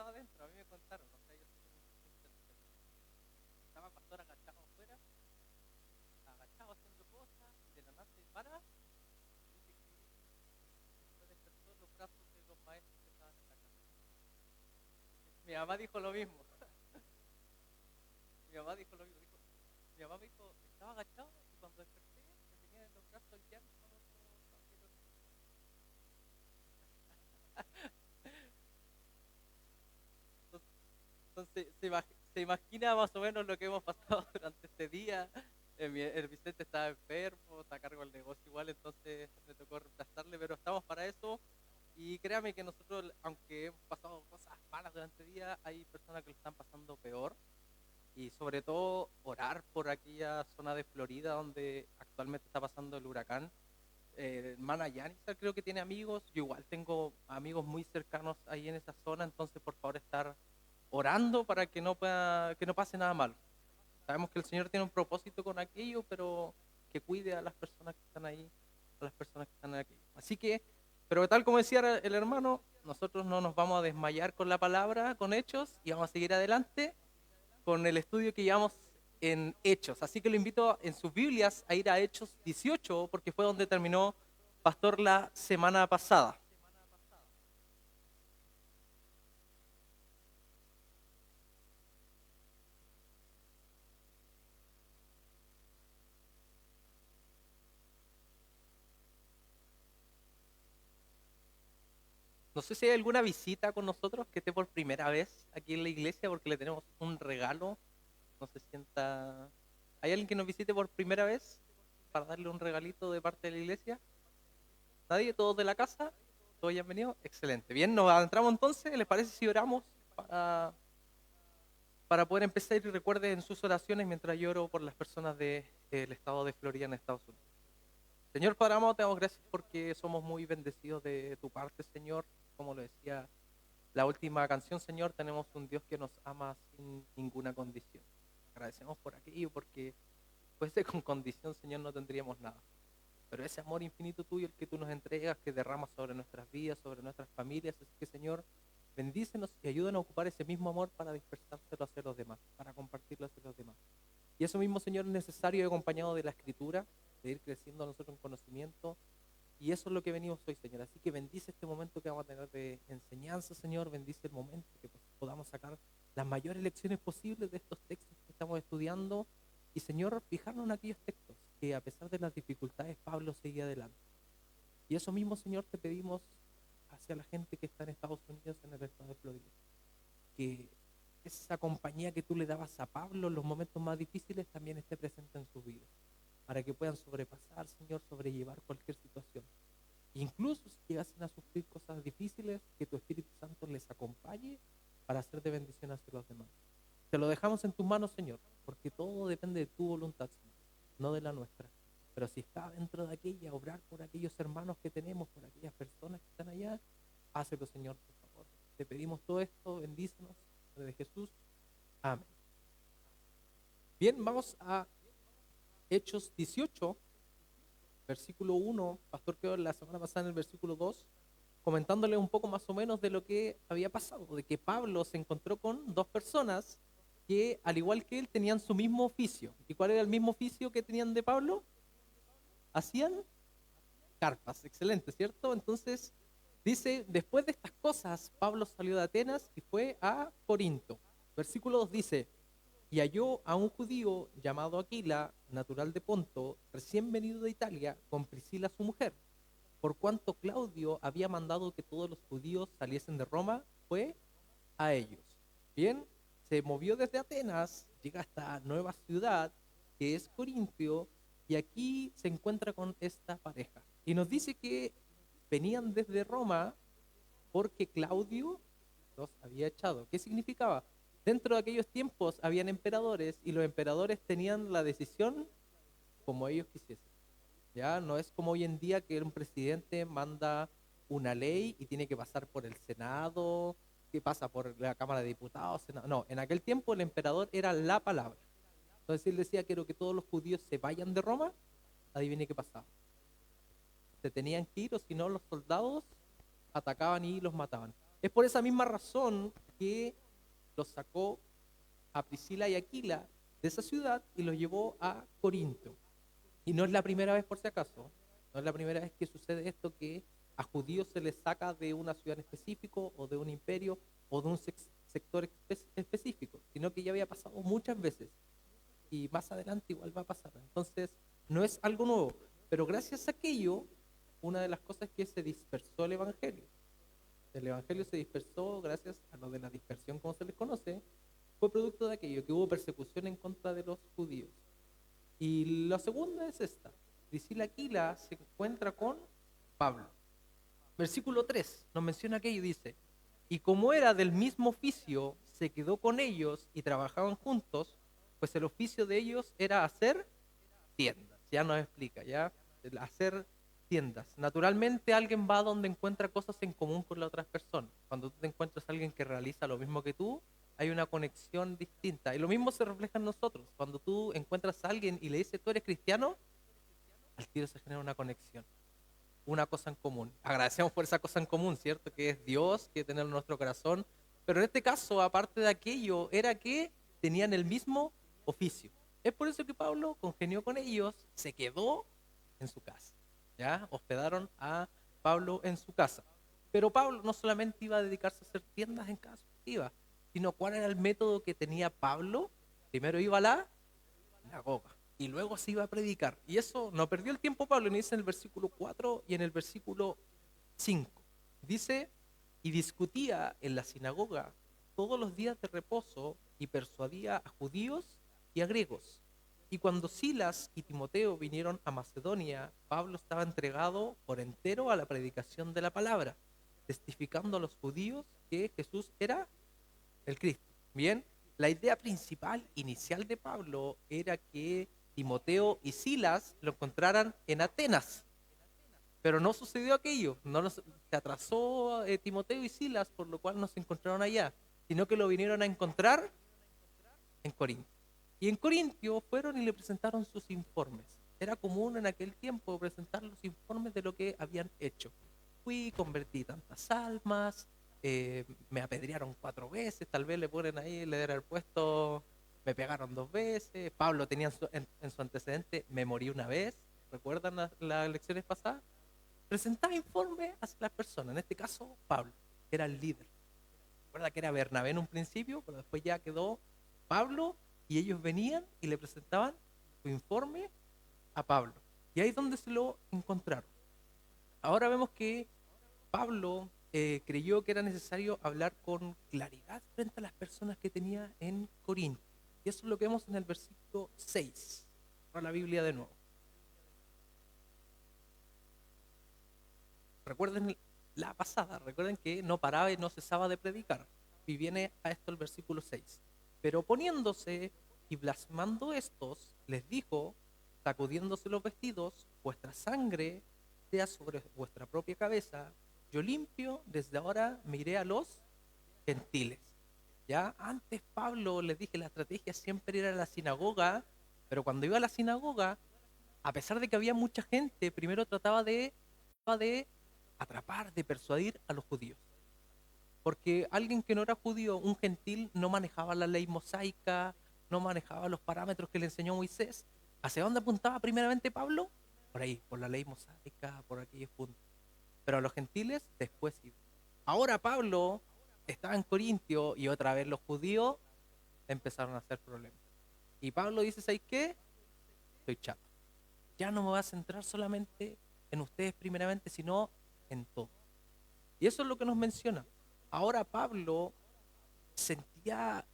estaba adentro, a mí me contaron, o sea, yo soy un tercero. Estaba el pastor agachado afuera, agachado haciendo cosas, y de la nada se para, y dice que después despertó los brazos de los maestros que estaban en la casa. Mi mamá dijo lo mismo, mi mamá dijo lo mismo, mi mamá me dijo, estaba agachado, y cuando desperté, me tenían en los brazos el llanto con otro caballero. Entonces se imagina más o menos lo que hemos pasado durante este día. El Vicente estaba enfermo, está a cargo del negocio igual, entonces me tocó reemplazarle, pero estamos para eso. Y créame que nosotros, aunque hemos pasado cosas malas durante el día, hay personas que lo están pasando peor. Y sobre todo orar por aquella zona de Florida donde actualmente está pasando el huracán. Hermana Yanisa creo que tiene amigos, yo igual tengo amigos muy cercanos ahí en esa zona, entonces por favor estar orando para que no pase nada malo. Sabemos que el Señor tiene un propósito con aquello, pero que cuide a las personas que están ahí, a las personas que están aquí. Así que, pero tal como decía el hermano, nosotros no nos vamos a desmayar con la palabra, con hechos, y vamos a seguir adelante con el estudio que llevamos en Hechos. Así que lo invito en sus Biblias a ir a Hechos 18, porque fue donde terminó Pastor la semana pasada. No sé si hay alguna visita con nosotros que esté por primera vez aquí en la iglesia, porque le tenemos un regalo. No se sienta. ¿Hay alguien que nos visite por primera vez para darle un regalito de parte de la iglesia? ¿Nadie? ¿Todos de la casa? ¿Todos ya han venido? Excelente. Bien, nos adentramos entonces. ¿Les parece si oramos para poder empezar? Y recuerden en sus oraciones mientras yo oro por las personas del estado de Florida en Estados Unidos. Señor Padre amado, te damos gracias porque somos muy bendecidos de tu parte, Señor. Como lo decía la última canción, Señor, tenemos un Dios que nos ama sin ninguna condición. Agradecemos por aquello porque fuese con condición, Señor, no tendríamos nada. Pero ese amor infinito tuyo, el que tú nos entregas, que derramas sobre nuestras vidas, sobre nuestras familias, es que, Señor, bendícenos y ayúdanos a ocupar ese mismo amor para dispersárselo hacia los demás, para compartirlo hacia los demás. Y eso mismo, Señor, es necesario y acompañado de la Escritura, de ir creciendo nosotros en conocimiento. Y eso es lo que venimos hoy, Señor. Así que bendice este momento que vamos a tener de enseñanza, Señor. Bendice el momento que podamos sacar las mayores lecciones posibles de estos textos que estamos estudiando. Y, Señor, fijarnos en aquellos textos que a pesar de las dificultades, Pablo seguía adelante. Y eso mismo, Señor, te pedimos hacia la gente que está en Estados Unidos, en el estado de Florida. Que esa compañía que tú le dabas a Pablo en los momentos más difíciles también esté presente en su vida, para que puedan sobrepasar, Señor, sobrellevar cualquier situación. Incluso si llegasen a sufrir cosas difíciles, que tu Espíritu Santo les acompañe para hacer de bendición hacia los demás. Te lo dejamos en tus manos, Señor, porque todo depende de tu voluntad, Señor, no de la nuestra. Pero si está dentro de aquella, obrar por aquellos hermanos que tenemos, por aquellas personas que están allá, hácelo, Señor, por favor. Te pedimos todo esto, bendícenos, en nombre de Jesús. Amén. Bien, vamos a Hechos 18, versículo 1. Pastor quedó la semana pasada en el versículo 2, comentándole un poco más o menos de lo que había pasado, de que Pablo se encontró con dos personas que, al igual que él, tenían su mismo oficio. ¿Y cuál era el mismo oficio que tenían de Pablo? Hacían carpas, excelente, ¿cierto? Entonces, dice, después de estas cosas, Pablo salió de Atenas y fue a Corinto. Versículo 2 dice, y halló a un judío llamado Aquila, natural de Ponto, recién venido de Italia, con Priscila su mujer. Por cuanto Claudio había mandado que todos los judíos saliesen de Roma, fue a ellos. Bien, se movió desde Atenas, llega a esta nueva ciudad que es Corintio, y aquí se encuentra con esta pareja. Y nos dice que venían desde Roma porque Claudio los había echado. ¿Qué significaba? Dentro de aquellos tiempos habían emperadores y los emperadores tenían la decisión como ellos quisiesen. Ya no es como hoy en día que un presidente manda una ley y tiene que pasar por el Senado, que pasa por la Cámara de Diputados, Senado. No, en aquel tiempo el emperador era la palabra. Entonces él decía, quiero que todos los judíos se vayan de Roma, adivine qué pasaba. Se tenían que ir o si no los soldados atacaban y los mataban. Es por esa misma razón que los sacó a Priscila y Aquila de esa ciudad y los llevó a Corinto. Y no es la primera vez, por si acaso, no es la primera vez que sucede esto, que a judíos se les saca de una ciudad en específico o de un imperio o de un sector específico, sino que ya había pasado muchas veces y más adelante igual va a pasar. Entonces, no es algo nuevo, pero gracias a aquello, una de las cosas es que se dispersó el evangelio. El evangelio se dispersó gracias a lo de la dispersión, como se les conoce, fue producto de aquello, que hubo persecución en contra de los judíos. Y la segunda es esta. Priscila Aquila se encuentra con Pablo. Versículo 3 nos menciona aquello y dice, y como era del mismo oficio, se quedó con ellos y trabajaban juntos, pues el oficio de ellos era hacer tiendas. Ya nos explica, ya, hacer tiendas. Naturalmente alguien va donde encuentra cosas en común con las otras personas. Cuando tú te encuentras a alguien que realiza lo mismo que tú, hay una conexión distinta. Y lo mismo se refleja en nosotros. Cuando tú encuentras a alguien y le dices, ¿tú eres cristiano? Al tiro se genera una conexión, una cosa en común. Agradecemos por esa cosa en común, ¿cierto? Que es Dios, que tiene en nuestro corazón. Pero en este caso, aparte de aquello, era que tenían el mismo oficio. Es por eso que Pablo congenió con ellos, se quedó en su casa. ¿Ya? Hospedaron a Pablo en su casa. Pero Pablo no solamente iba a dedicarse a hacer tiendas en casa, sino cuál era el método que tenía Pablo. Primero iba a la sinagoga y luego se iba a predicar. Y eso no perdió el tiempo Pablo, y dice en el versículo 4 y en el versículo 5. Dice, y discutía en la sinagoga todos los días de reposo y persuadía a judíos y a griegos. Y cuando Silas y Timoteo vinieron a Macedonia, Pablo estaba entregado por entero a la predicación de la palabra, testificando a los judíos que Jesús era el Cristo. Bien, la idea principal inicial de Pablo era que Timoteo y Silas lo encontraran en Atenas, pero no sucedió aquello, se atrasó Timoteo y Silas, por lo cual no se encontraron allá, sino que lo vinieron a encontrar en Corinto. Y en Corintio fueron y le presentaron sus informes. Era común en aquel tiempo presentar los informes de lo que habían hecho. Fui, convertí tantas almas, me apedrearon 4 veces, tal vez le ponen ahí, le dieron el puesto, me pegaron 2 veces. Pablo tenía en su antecedente, me morí una vez. ¿Recuerdan las lecciones pasadas? Presentaba informes hacia las personas, en este caso Pablo, que era el líder. Recuerda que era Bernabé en un principio, pero después ya quedó Pablo y ellos venían y le presentaban su informe a Pablo. Y ahí es donde se lo encontraron. Ahora vemos que Pablo creyó que era necesario hablar con claridad frente a las personas que tenía en Corinto. Y eso es lo que vemos en el versículo 6. Para la Biblia de nuevo. Recuerden la pasada, recuerden que no paraba y no cesaba de predicar. Y viene a esto el versículo 6. Pero poniéndose y blasmando estos, les dijo, sacudiéndose los vestidos, vuestra sangre sea sobre vuestra propia cabeza, yo limpio, desde ahora me iré a los gentiles. Ya antes Pablo les dije, la estrategia siempre era a la sinagoga, pero cuando iba a la sinagoga, a pesar de que había mucha gente, primero trataba de atrapar, de persuadir a los judíos. Porque alguien que no era judío, un gentil, no manejaba la ley mosaica, no manejaba los parámetros que le enseñó Moisés. ¿Hacia dónde apuntaba primeramente Pablo? Por ahí, por la ley mosaica, por aquellos puntos. Pero a los gentiles después iba. Ahora Pablo estaba en Corintio y otra vez los judíos empezaron a hacer problemas. Y Pablo dice, ¿sabes qué? Estoy chato. Ya no me voy a centrar solamente en ustedes primeramente, sino en todo. Y eso es lo que nos menciona. Ahora Pablo sentía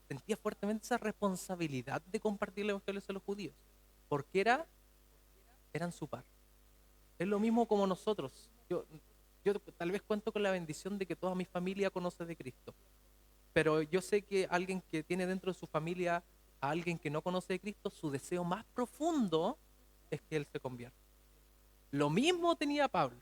sentía fuertemente esa responsabilidad de compartir el evangelio a los judíos, porque eran su par. Es lo mismo como nosotros. Yo tal vez cuento con la bendición de que toda mi familia conoce de Cristo, pero yo sé que alguien que tiene dentro de su familia a alguien que no conoce de Cristo, su deseo más profundo es que él se convierta. Lo mismo tenía Pablo.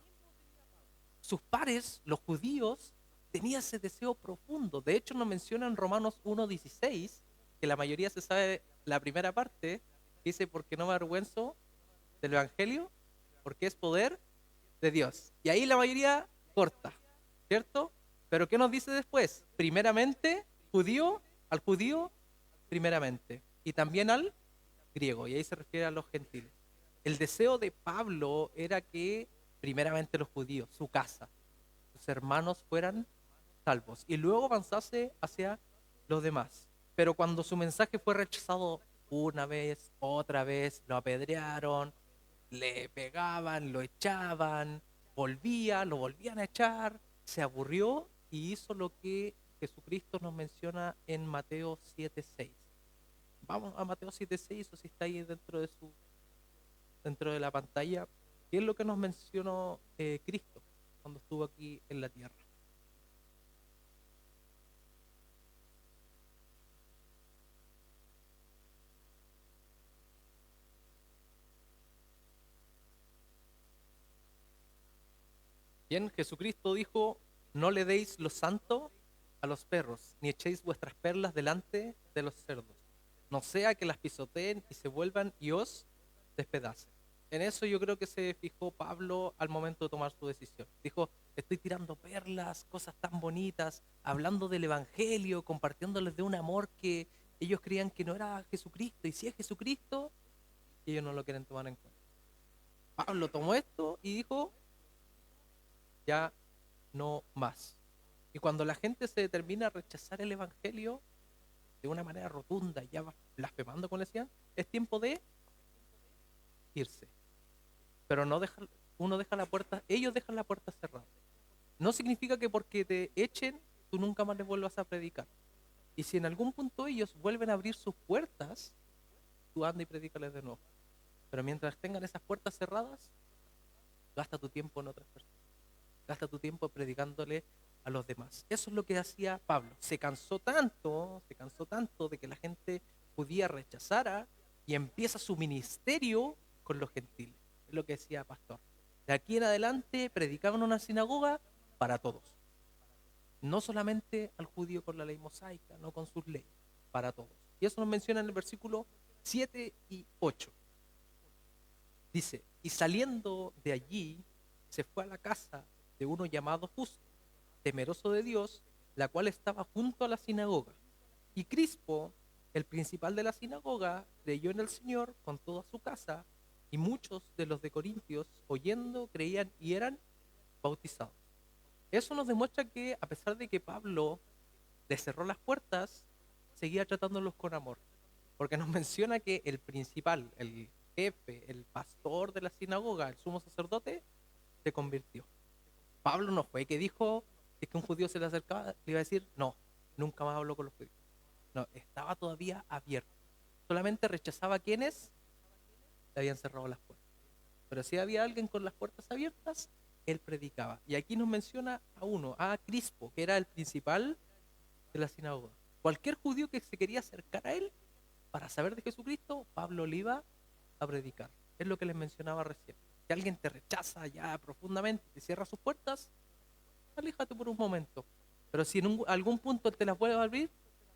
Sus pares, los judíos, tenían ese deseo profundo. De hecho, nos menciona en Romanos 1:16, que la mayoría se sabe la primera parte, que dice, porque no me avergüenzo del Evangelio, porque es poder de Dios. Y ahí la mayoría corta, ¿cierto? Pero ¿qué nos dice después? Primeramente, al judío, primeramente. Y también al griego. Y ahí se refiere a los gentiles. El deseo de Pablo era que primeramente los judíos, su casa, sus hermanos fueran salvos. Y luego avanzase hacia los demás. Pero cuando su mensaje fue rechazado una vez, otra vez, lo apedrearon, le pegaban, lo echaban, lo volvían a echar, se aburrió y hizo lo que Jesucristo nos menciona en Mateo 7:6. Vamos a Mateo 7:6, o si está ahí dentro de la pantalla, qué es lo que nos mencionó Cristo cuando estuvo aquí en la tierra. Bien, Jesucristo dijo, no le deis lo santo a los perros, ni echéis vuestras perlas delante de los cerdos, no sea que las pisoteen y se vuelvan y os despedacen. En eso yo creo que se fijó Pablo al momento de tomar su decisión. Dijo, estoy tirando perlas, cosas tan bonitas, hablando del Evangelio, compartiéndoles de un amor que ellos creían que no era Jesucristo, y si es Jesucristo, ellos no lo quieren tomar en cuenta. Pablo tomó esto y dijo, ya no más. Y cuando la gente se determina a rechazar el Evangelio de una manera rotunda, ya blasfemando, como le decían, es tiempo de irse. Pero no deja, uno deja la puerta, ellos dejan la puerta cerrada. No significa que porque te echen, tú nunca más les vuelvas a predicar. Y si en algún punto ellos vuelven a abrir sus puertas, tú anda y predícales de nuevo. Pero mientras tengan esas puertas cerradas, gasta tu tiempo en otras personas. Gasta tu tiempo predicándole a los demás. Eso es lo que hacía Pablo. Se cansó tanto de que la gente judía rechazara y empieza su ministerio con los gentiles. Es lo que decía Pastor. De aquí en adelante predicaba en una sinagoga para todos. No solamente al judío con la ley mosaica, no con sus leyes, para todos. Y eso nos menciona en el versículo 7 y 8. Dice, y saliendo de allí, se fue a la casa de uno llamado Justo, temeroso de Dios, la cual estaba junto a la sinagoga. Y Crispo, el principal de la sinagoga, creyó en el Señor con toda su casa, y muchos de los de Corintios, oyendo, creían y eran bautizados. Eso nos demuestra que, a pesar de que Pablo les cerró las puertas, seguía tratándolos con amor. Porque nos menciona que el principal, el jefe, el pastor de la sinagoga, el sumo sacerdote, se convirtió. Pablo no fue que dijo, si es que un judío se le acercaba, le iba a decir, no, nunca más habló con los judíos. No, estaba todavía abierto. Solamente rechazaba a quienes le habían cerrado las puertas. Pero si había alguien con las puertas abiertas, él predicaba. Y aquí nos menciona a uno, a Crispo, que era el principal de la sinagoga. Cualquier judío que se quería acercar a él para saber de Jesucristo, Pablo le iba a predicar. Es lo que les mencionaba recién. Si alguien te rechaza ya profundamente, te cierra sus puertas, aléjate por un momento. Pero si en algún punto te las vuelve a abrir,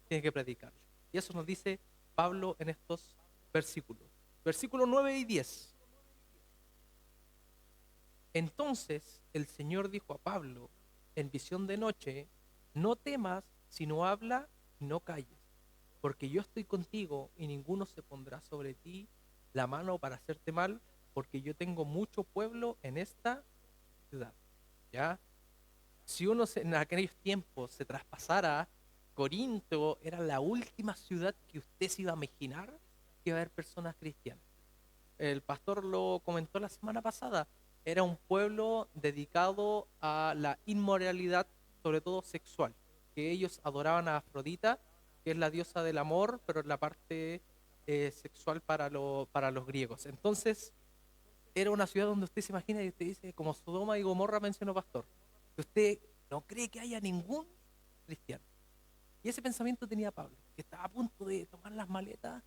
tienes que predicar. Y eso nos dice Pablo en estos versículos. Versículos 9 y 10. Entonces el Señor dijo a Pablo en visión de noche, no temas, sino habla y no calles, porque yo estoy contigo y ninguno se pondrá sobre ti la mano para hacerte mal, porque yo tengo mucho pueblo en esta ciudad. ¿Ya? Si uno en aquellos tiempos se traspasara, Corinto era la última ciudad que usted se iba a imaginar que iba a haber personas cristianas. El pastor lo comentó la semana pasada, era un pueblo dedicado a la inmoralidad, sobre todo sexual, que ellos adoraban a Afrodita, que es la diosa del amor, pero en la parte sexual para los griegos. Entonces, era una ciudad donde usted se imagina y usted dice, como Sodoma y Gomorra mencionó Pastor, que usted no cree que haya ningún cristiano. Y ese pensamiento tenía Pablo, que estaba a punto de tomar las maletas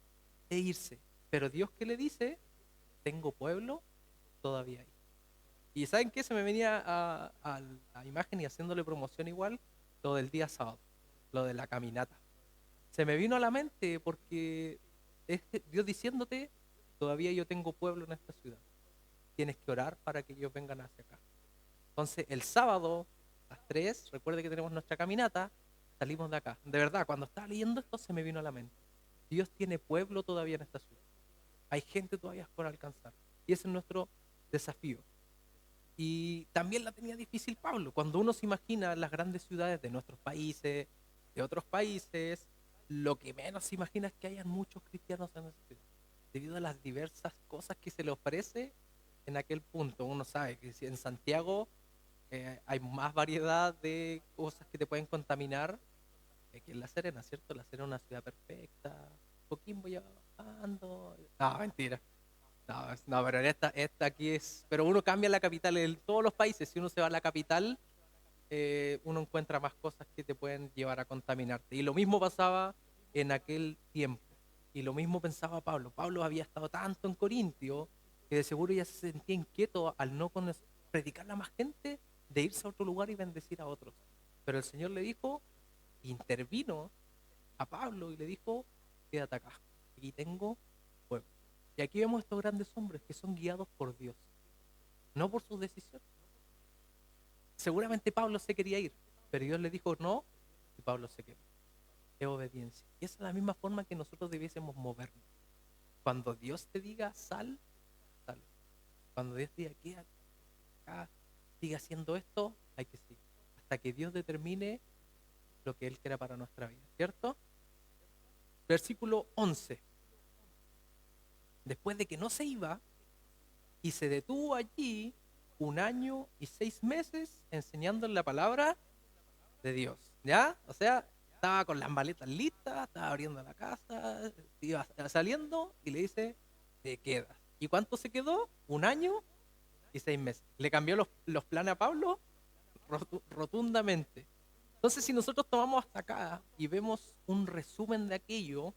e irse. Pero Dios, ¿qué le dice? Tengo pueblo todavía ahí. Y ¿saben qué? Se me venía a la imagen y haciéndole promoción igual, lo del día sábado, lo de la caminata. Se me vino a la mente porque es Dios diciéndote, todavía yo tengo pueblo en esta ciudad. Tienes que orar para que ellos vengan hacia acá. Entonces, el sábado, las 3, recuerde que tenemos nuestra caminata, salimos de acá. De verdad, cuando estaba leyendo esto se me vino a la mente. Dios tiene pueblo todavía en esta ciudad. Hay gente todavía por alcanzar. Y ese es nuestro desafío. Y también la tenía difícil Pablo. Cuando uno se imagina las grandes ciudades de nuestros países, de otros países, lo que menos se imagina es que hayan muchos cristianos en esa ciudad. Debido a las diversas cosas que se le ofrece en aquel punto. Uno sabe que si en Santiago hay más variedad de cosas que te pueden contaminar que en La Serena, ¿cierto? La Serena es una ciudad perfecta. Coquimbo ya bajando. No, mentira. No, no, pero en esta aquí es. Pero uno cambia la capital en todos los países. Si uno se va a la capital, uno encuentra más cosas que te pueden llevar a contaminarte. Y lo mismo pasaba en aquel tiempo. Y lo mismo pensaba Pablo. Pablo había estado tanto en Corintio que de seguro ya se sentía inquieto al no predicarle a más gente de irse a otro lugar y bendecir a otros. Pero el Señor le dijo, intervino a Pablo y le dijo, quédate acá. Aquí tengo pueblo. Y aquí vemos estos grandes hombres que son guiados por Dios, no por sus decisiones. Seguramente Pablo se quería ir, pero Dios le dijo no, y Pablo se quedó. Es obediencia. Y esa es la misma forma que nosotros debiésemos movernos. Cuando Dios te diga sal, sal. Cuando Dios te diga quédate acá, sigue haciendo esto, hay que seguir. Hasta que Dios determine lo que Él quiera para nuestra vida, ¿cierto? Versículo 11. Después de que no se iba, y se detuvo allí 1 año y 6 meses enseñando la palabra de Dios, ¿ya? O sea, estaba con las maletas listas, estaba abriendo la casa, iba saliendo y le dice, te quedas. ¿Y cuánto se quedó? 1 año y 6 meses. ¿Le cambió los planes a Pablo? Rotundamente. Entonces, si nosotros tomamos hasta acá y vemos un resumen de aquello,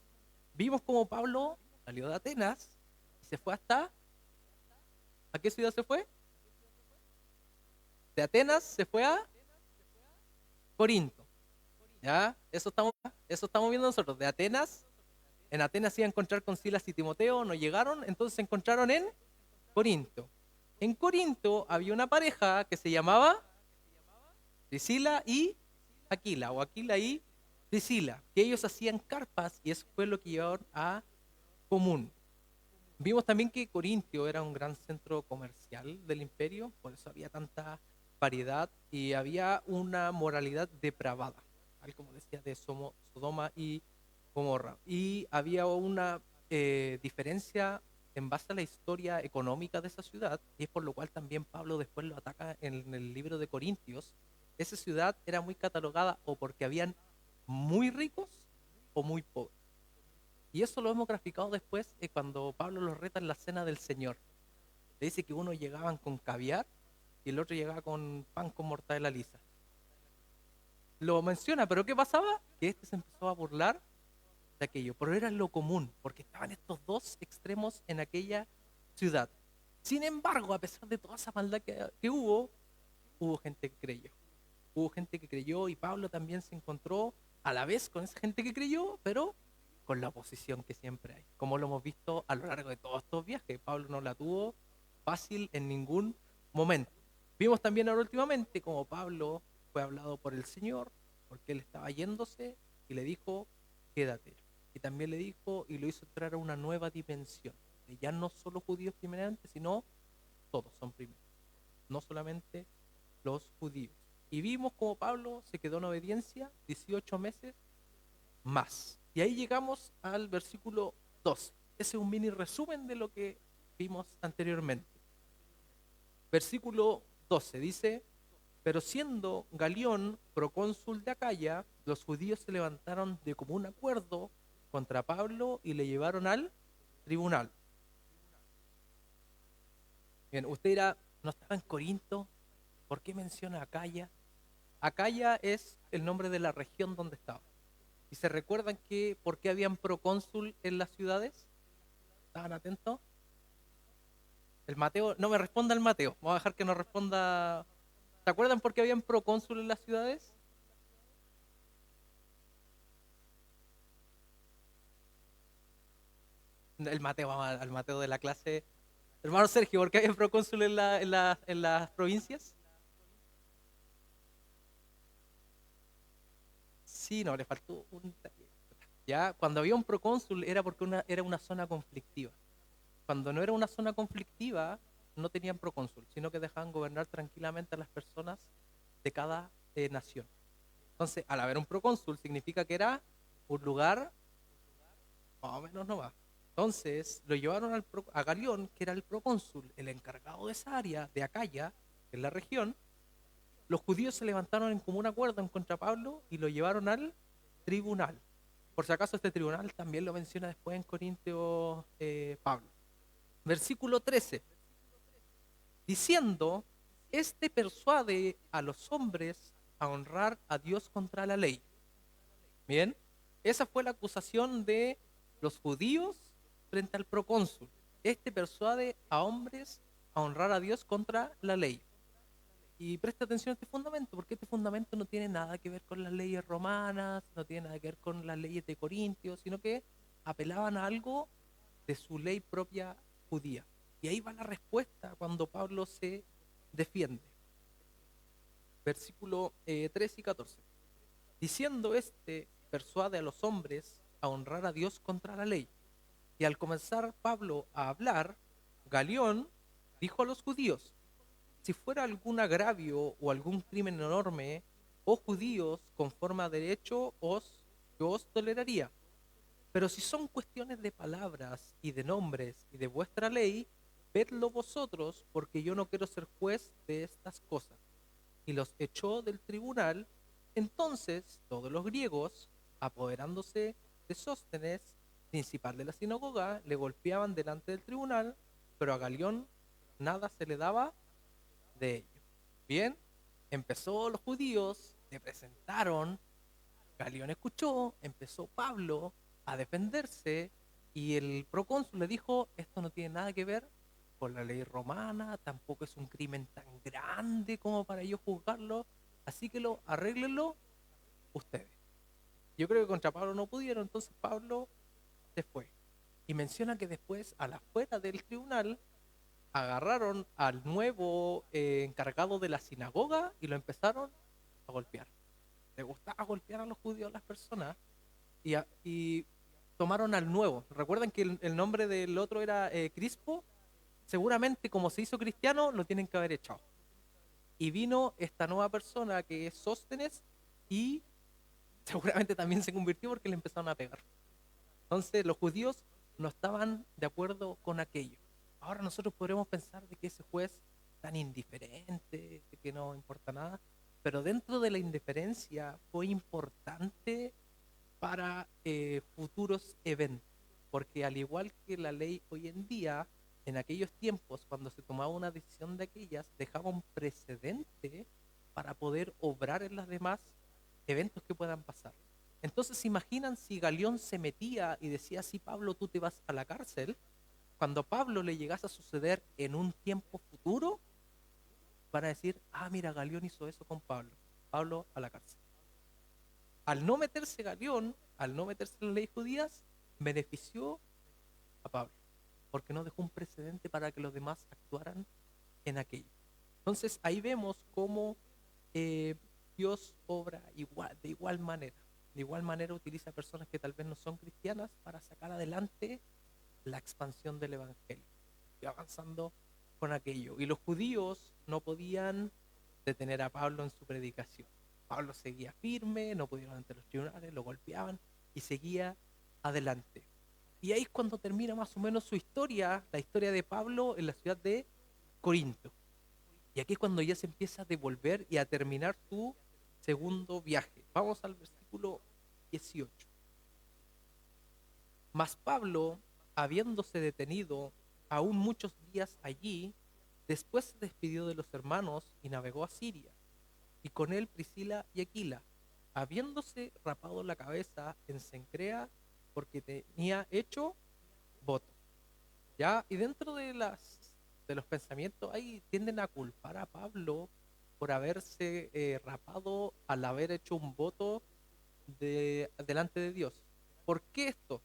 vimos como Pablo salió de Atenas y se fue hasta... ¿A qué ciudad se fue? De Atenas se fue a Corinto. ¿Ya? Eso estamos viendo nosotros. De Atenas, en Atenas se iba a encontrar con Silas y Timoteo, no llegaron, entonces se encontraron en Corinto. En Corinto había una pareja que se llamaba Priscila y Aquila, o Aquila y Priscila, que ellos hacían carpas y eso fue lo que llevaron a común. Vimos también que Corintio era un gran centro comercial del imperio, por eso había tanta variedad y había una moralidad depravada, tal como decía de Sodoma y Gomorra. Y había una diferencia en base a la historia económica de esa ciudad, y es por lo cual también Pablo después lo ataca en el libro de Corintios. Esa ciudad era muy catalogada o porque habían muy ricos o muy pobres. Y eso lo hemos graficado después cuando Pablo los reta en la cena del Señor. Le dice que uno llegaban con caviar y el otro llegaba con pan con mortadela lisa. Lo menciona, pero ¿qué pasaba? Que este se empezó a burlar de aquello, pero era lo común, porque estaban estos dos extremos en aquella ciudad. Sin embargo, a pesar de toda esa maldad que hubo gente que creyó. Hubo gente que creyó y Pablo también se encontró a la vez con esa gente que creyó, pero con la oposición que siempre hay. Como lo hemos visto a lo largo de todos estos viajes, Pablo no la tuvo fácil en ningún momento. Vimos también ahora últimamente como Pablo fue hablado por el Señor, porque él estaba yéndose y le dijo, quédate. Y también le dijo y lo hizo entrar a una nueva dimensión, de ya no solo judíos primeramente, sino todos son primeros, no solamente los judíos. Y vimos como Pablo se quedó en obediencia 18 meses más. Y ahí llegamos al versículo 12. Ese es un mini resumen de lo que vimos anteriormente. Versículo 12 dice, pero siendo Galión procónsul de Acaya, los judíos se levantaron de común acuerdo contra Pablo y le llevaron al tribunal. Bien, usted dirá, ¿no estaba en Corinto? ¿Por qué menciona Acaya? Acaya es el nombre de la región donde estaba. ¿Y se recuerdan que por qué habían procónsul en las ciudades? ¿Estaban atentos? El Mateo, no me responda el Mateo, vamos a dejar que nos responda. ¿Se acuerdan por qué habían procónsul en las ciudades? El Mateo, vamos al Mateo de la clase. Hermano Sergio, ¿por qué habían procónsul en las provincias? Sí, no, le faltó un detalle. Ya, cuando había un procónsul era porque era una zona conflictiva. Cuando no era una zona conflictiva, no tenían procónsul, sino que dejaban gobernar tranquilamente a las personas de cada nación. Entonces, al haber un procónsul, significa que era un lugar más o menos no va. Entonces, lo llevaron a Galión, que era el procónsul, el encargado de esa área, de Acaya, en la región. Los judíos se levantaron en común acuerdo en contra de Pablo y lo llevaron al tribunal. Por si acaso este tribunal también lo menciona después en Corintios Pablo. Versículo 13. Diciendo, este persuade a los hombres a honrar a Dios contra la ley. Bien, esa fue la acusación de los judíos frente al procónsul. Este persuade a hombres a honrar a Dios contra la ley. Y presta atención a este fundamento, porque este fundamento no tiene nada que ver con las leyes romanas, no tiene nada que ver con las leyes de Corintios, sino que apelaban a algo de su ley propia judía. Y ahí va la respuesta cuando Pablo se defiende. Versículo 13 y 14. Diciendo este, persuade a los hombres a honrar a Dios contra la ley. Y al comenzar Pablo a hablar, Galión dijo a los judíos, si fuera algún agravio o algún crimen enorme, oh judíos, conforme a derecho, yo os toleraría. Pero si son cuestiones de palabras y de nombres y de vuestra ley, vedlo vosotros, porque yo no quiero ser juez de estas cosas. Y los echó del tribunal. Entonces todos los griegos, apoderándose de Sóstenes, principal de la sinagoga, le golpeaban delante del tribunal, pero a Galión nada se le daba de ello. Bien, empezó los judíos, le presentaron, Galión escuchó, empezó Pablo a defenderse y el procónsul le dijo, esto no tiene nada que ver con la ley romana, tampoco es un crimen tan grande como para yo juzgarlo, así que arréglenlo ustedes. Yo creo que contra Pablo no pudieron, entonces Pablo se fue. Y menciona que después, a la afuera del tribunal, agarraron al nuevo encargado de la sinagoga y lo empezaron a golpear. Le gustaba golpear a los judíos, a las personas, y tomaron al nuevo. Recuerden que el nombre del otro era Crispo. Seguramente, como se hizo cristiano, lo tienen que haber echado. Y vino esta nueva persona que es Sóstenes y seguramente también se convirtió porque le empezaron a pegar. Entonces, los judíos no estaban de acuerdo con aquello. Ahora nosotros podremos pensar de que ese juez tan indiferente, de que no importa nada, pero dentro de la indiferencia fue importante para futuros eventos, porque al igual que la ley hoy en día, en aquellos tiempos, cuando se tomaba una decisión de aquellas, dejaba un precedente para poder obrar en los demás eventos que puedan pasar. Entonces, ¿se imaginan si Galión se metía y decía, sí, Pablo, tú te vas a la cárcel? Cuando a Pablo le llegase a suceder en un tiempo futuro, van a decir, ah, mira, Galión hizo eso con Pablo. Pablo a la cárcel. Al no meterse Galión, al no meterse en las leyes judías, benefició a Pablo, porque no dejó un precedente para que los demás actuaran en aquello. Entonces ahí vemos cómo Dios obra de igual manera. De igual manera utiliza personas que tal vez no son cristianas para sacar adelante la expansión del evangelio y avanzando con aquello. Y los judíos no podían detener a Pablo en su predicación. Pablo seguía firme, no pudieron ante los tribunales, lo golpeaban y seguía adelante. Y ahí es cuando termina más o menos su historia, la historia de Pablo en la ciudad de Corinto. Y aquí es cuando ya se empieza a devolver y a terminar su segundo viaje. Vamos al versículo 18. Mas Pablo, habiéndose detenido aún muchos días allí, después se despidió de los hermanos y navegó a Siria, y con él Priscila y Aquila, habiéndose rapado la cabeza en Cencrea, porque tenía hecho voto. Ya, y dentro de los pensamientos ahí tienden a culpar a Pablo por haberse rapado al haber hecho un voto delante de Dios. ¿Por qué esto?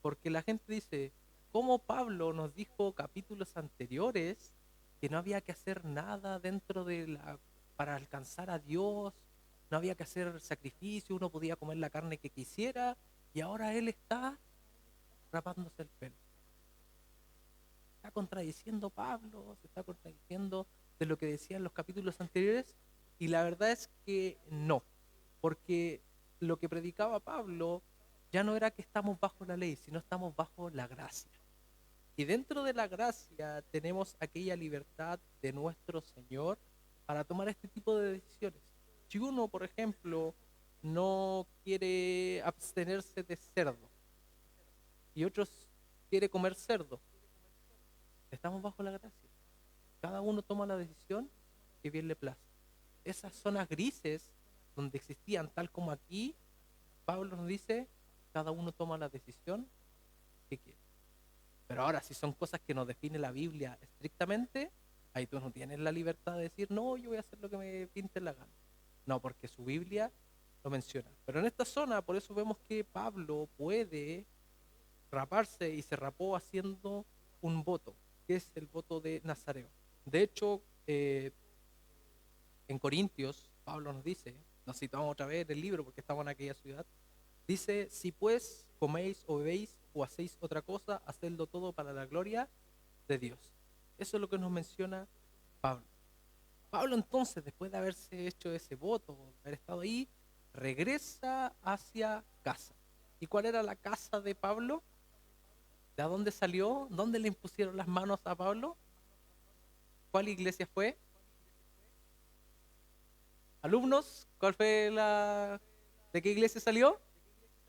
Porque la gente dice, ¿cómo Pablo nos dijo capítulos anteriores que no había que hacer nada para alcanzar a Dios? no había que hacer sacrificio, uno podía comer la carne que quisiera, y ahora él está rapándose el pelo. Está contradiciendo Pablo, se está contradiciendo de lo que decía en los capítulos anteriores, y la verdad es que no, porque lo que predicaba Pablo ya no era que estamos bajo la ley, sino estamos bajo la gracia. Y dentro de la gracia tenemos aquella libertad de nuestro Señor para tomar este tipo de decisiones. Si uno, por ejemplo, no quiere abstenerse de cerdo y otros quiere comer cerdo, estamos bajo la gracia. Cada uno toma la decisión que bien le place. Esas zonas grises donde existían, tal como aquí, Pablo nos dice, cada uno toma la decisión que quiere. Pero ahora, si son cosas que nos define la Biblia estrictamente, ahí tú no tienes la libertad de decir, no, yo voy a hacer lo que me pinte la gana. No, porque su Biblia lo menciona. Pero en esta zona, por eso vemos que Pablo puede raparse y se rapó haciendo un voto, que es el voto de Nazareo. De hecho, en Corintios, Pablo nos dice, nos citamos otra vez del libro porque estamos en aquella ciudad, dice, si pues coméis o bebéis o hacéis otra cosa, hacedlo todo para la gloria de Dios. Eso es lo que nos menciona Pablo. Pablo entonces, después de haberse hecho ese voto, haber estado ahí, regresa hacia casa. ¿Y cuál era la casa de Pablo? ¿De dónde salió? ¿Dónde le impusieron las manos a Pablo? ¿Cuál iglesia fue? ¿Alumnos? ¿Cuál fue la... ¿De qué iglesia salió?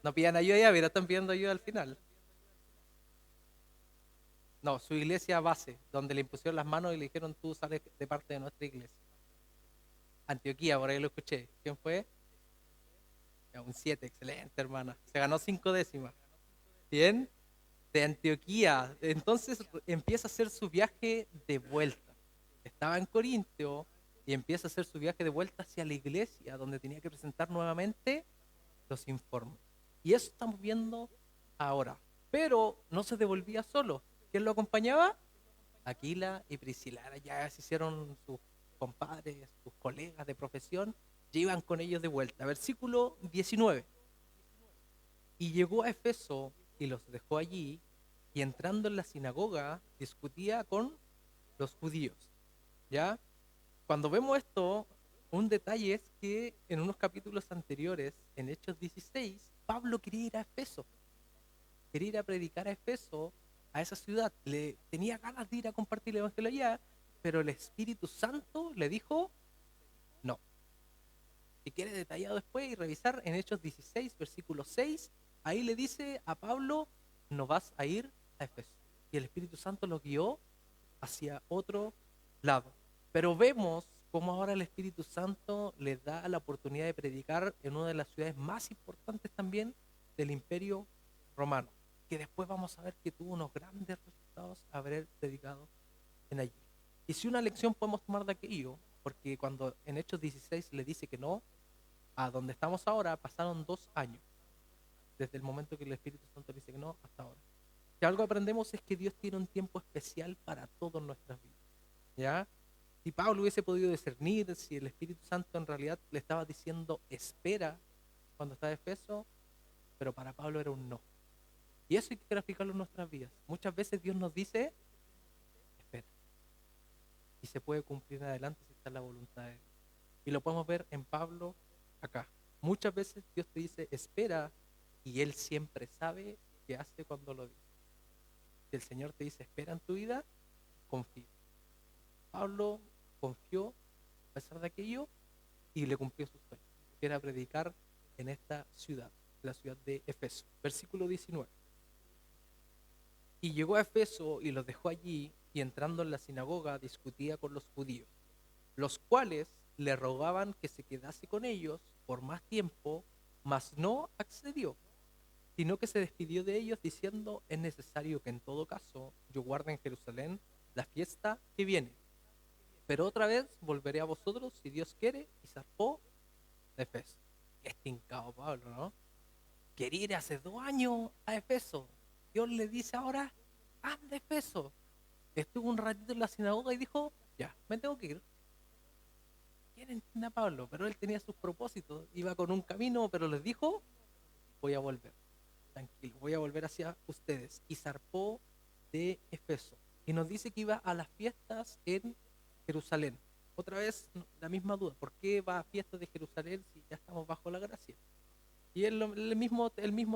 No pidan ayuda ya, mira, están pidiendo ayuda al final. No, su iglesia base, donde le impusieron las manos y le dijeron, tú sales de parte de nuestra iglesia. Antioquía, por ahí lo escuché. ¿Quién fue? Ya, un 7, excelente, hermana. Se ganó 5 décimas. Bien, de Antioquía. Entonces empieza a hacer su viaje de vuelta. Estaba en Corintio y empieza a hacer su viaje de vuelta hacia la iglesia, donde tenía que presentar nuevamente los informes. Y eso estamos viendo ahora. Pero no se devolvía solo. ¿Quién lo acompañaba? Aquila y Priscila. Ahora ya se hicieron sus compadres, sus colegas de profesión, ya iban con ellos de vuelta. Versículo 19. Y llegó a Efeso y los dejó allí, y entrando en la sinagoga discutía con los judíos. ¿Ya? Cuando vemos esto, un detalle es que en unos capítulos anteriores, en Hechos 16, Pablo quería ir a Efeso, quería ir a predicar a Efeso, a esa ciudad. Le tenía ganas de ir a compartir el evangelio allá, pero el Espíritu Santo le dijo no. Si quiere detallado después y revisar en Hechos 16, versículo 6, ahí le dice a Pablo, no vas a ir a Efeso. Y el Espíritu Santo lo guió hacia otro lado. Pero vemos cómo ahora el Espíritu Santo le da la oportunidad de predicar en una de las ciudades más importantes también del Imperio Romano, que después vamos a ver que tuvo unos grandes resultados haber predicado en allí. Y si una lección podemos tomar de aquello, porque cuando en Hechos 16 le dice que no, a donde estamos ahora pasaron 2 años, desde el momento que el Espíritu Santo le dice que no hasta ahora. Si algo aprendemos es que Dios tiene un tiempo especial para todas nuestras vidas. ¿Ya? Si Pablo hubiese podido discernir, si el Espíritu Santo en realidad le estaba diciendo espera cuando estaba en Efeso, pero para Pablo era un no. Y eso hay que graficarlo en nuestras vidas. Muchas veces Dios nos dice, espera. Y se puede cumplir en adelante si está en la voluntad de Dios. Y lo podemos ver en Pablo acá. Muchas veces Dios te dice, espera, y Él siempre sabe qué hace cuando lo dice. Si el Señor te dice, espera en tu vida, confía. Pablo confió a pesar de aquello y le cumplió su sueño, que era predicar en esta ciudad, la ciudad de Efeso. Versículo 19. Y llegó a Efeso y los dejó allí, y entrando en la sinagoga discutía con los judíos, los cuales le rogaban que se quedase con ellos por más tiempo, mas no accedió, sino que se despidió de ellos diciendo, es necesario que en todo caso yo guarde en Jerusalén la fiesta que viene. Pero otra vez volveré a vosotros, si Dios quiere, y zarpó de Efeso. Qué estincado Pablo, ¿no? Quería ir hace 2 años a Efeso. Dios le dice ahora, anda a Efeso. Estuvo un ratito en la sinagoga y dijo, ya, me tengo que ir. ¿quién entiende a Pablo? Pero él tenía sus propósitos, iba con un camino, pero les dijo, voy a volver, tranquilo, voy a volver hacia ustedes. Y zarpó de Efeso. Y nos dice que iba a las fiestas en Jerusalén. Otra vez la misma duda, ¿por qué va a fiestas de Jerusalén si ya estamos bajo la gracia? Y es el mismo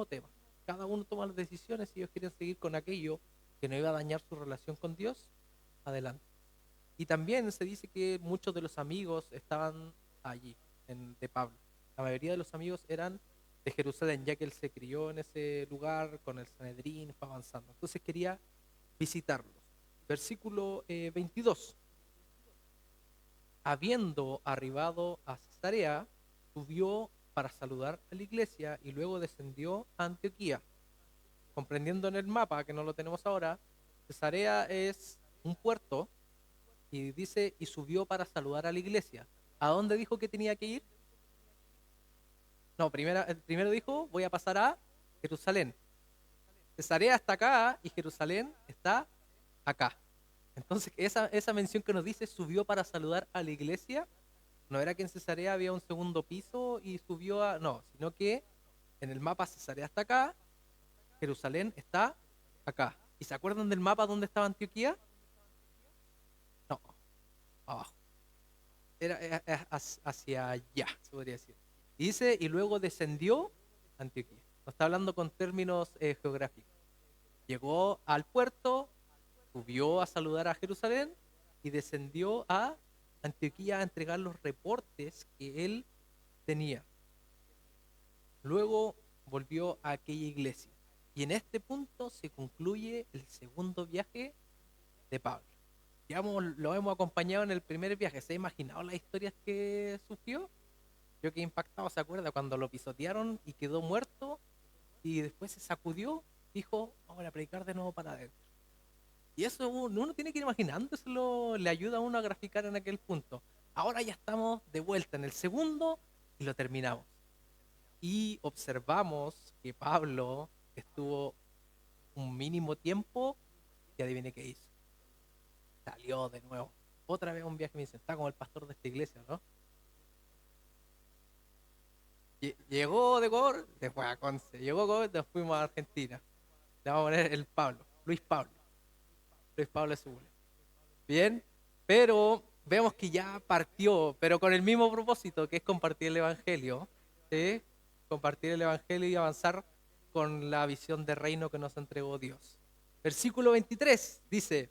tema. Cada uno toma las decisiones. Si ellos quieren seguir con aquello que no iba a dañar su relación con Dios, adelante. Y también se dice que muchos de los amigos estaban allí, de Pablo. La mayoría de los amigos eran de Jerusalén, ya que él se crió en ese lugar con el Sanedrín, fue avanzando. Entonces quería visitarlos. Versículo 22. Habiendo arribado a Cesarea, subió para saludar a la iglesia y luego descendió a Antioquía. Comprendiendo en el mapa, que no lo tenemos ahora, Cesarea es un puerto y dice, y subió para saludar a la iglesia. ¿A dónde dijo que tenía que ir? No, primero dijo, voy a pasar a Jerusalén. Cesarea está acá y Jerusalén está acá. Entonces, esa mención que nos dice, subió para saludar a la iglesia, no era que en Cesarea había un segundo piso y subió a... No, sino que en el mapa Cesarea está acá, Jerusalén está acá. ¿Y se acuerdan del mapa donde estaba Antioquía? No, abajo. Era hacia allá, se podría decir. Y dice, y luego descendió a Antioquía. No está hablando con términos geográficos. Llegó al puerto, subió a saludar a Jerusalén y descendió a Antioquía a entregar los reportes que él tenía. Luego volvió a aquella iglesia. Y en este punto se concluye el segundo viaje de Pablo. Lo hemos acompañado en el primer viaje. ¿Se ha imaginado las historias que sufrió? Yo quedé impactado, ¿se acuerda? Cuando lo pisotearon y quedó muerto y después se sacudió, dijo, ahora predicar de nuevo para adentro. Y eso uno tiene que ir imaginándoselo, le ayuda a uno a graficar en aquel punto. Ahora ya estamos de vuelta en el segundo y lo terminamos. Y observamos que Pablo estuvo un mínimo tiempo y adivine qué hizo. Salió de nuevo. Otra vez un viaje, me dice, está como el pastor de esta iglesia, ¿no? Llegó de Ecuador, se fue a Conce. Llegó a Ecuador, nos fuimos a Argentina. Le vamos a poner el Pablo, Luis Pablo. Luis Pablo Zúñiga. Bien, pero vemos que ya partió, pero con el mismo propósito, que es compartir el Evangelio, ¿sí? Compartir el Evangelio y avanzar con la visión de reino que nos entregó Dios. Versículo 23 dice,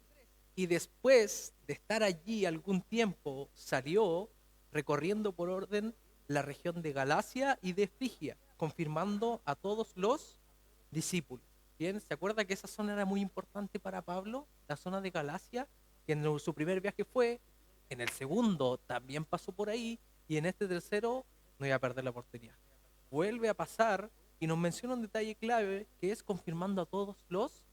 y después de estar allí algún tiempo, salió recorriendo por orden la región de Galacia y de Frigia, confirmando a todos los discípulos. Bien, ¿se acuerda que esa zona era muy importante para Pablo? La zona de Galacia, que en su primer viaje fue, en el segundo también pasó por ahí, y en este tercero no iba a perder la oportunidad. Vuelve a pasar y nos menciona un detalle clave, que es confirmando a todos los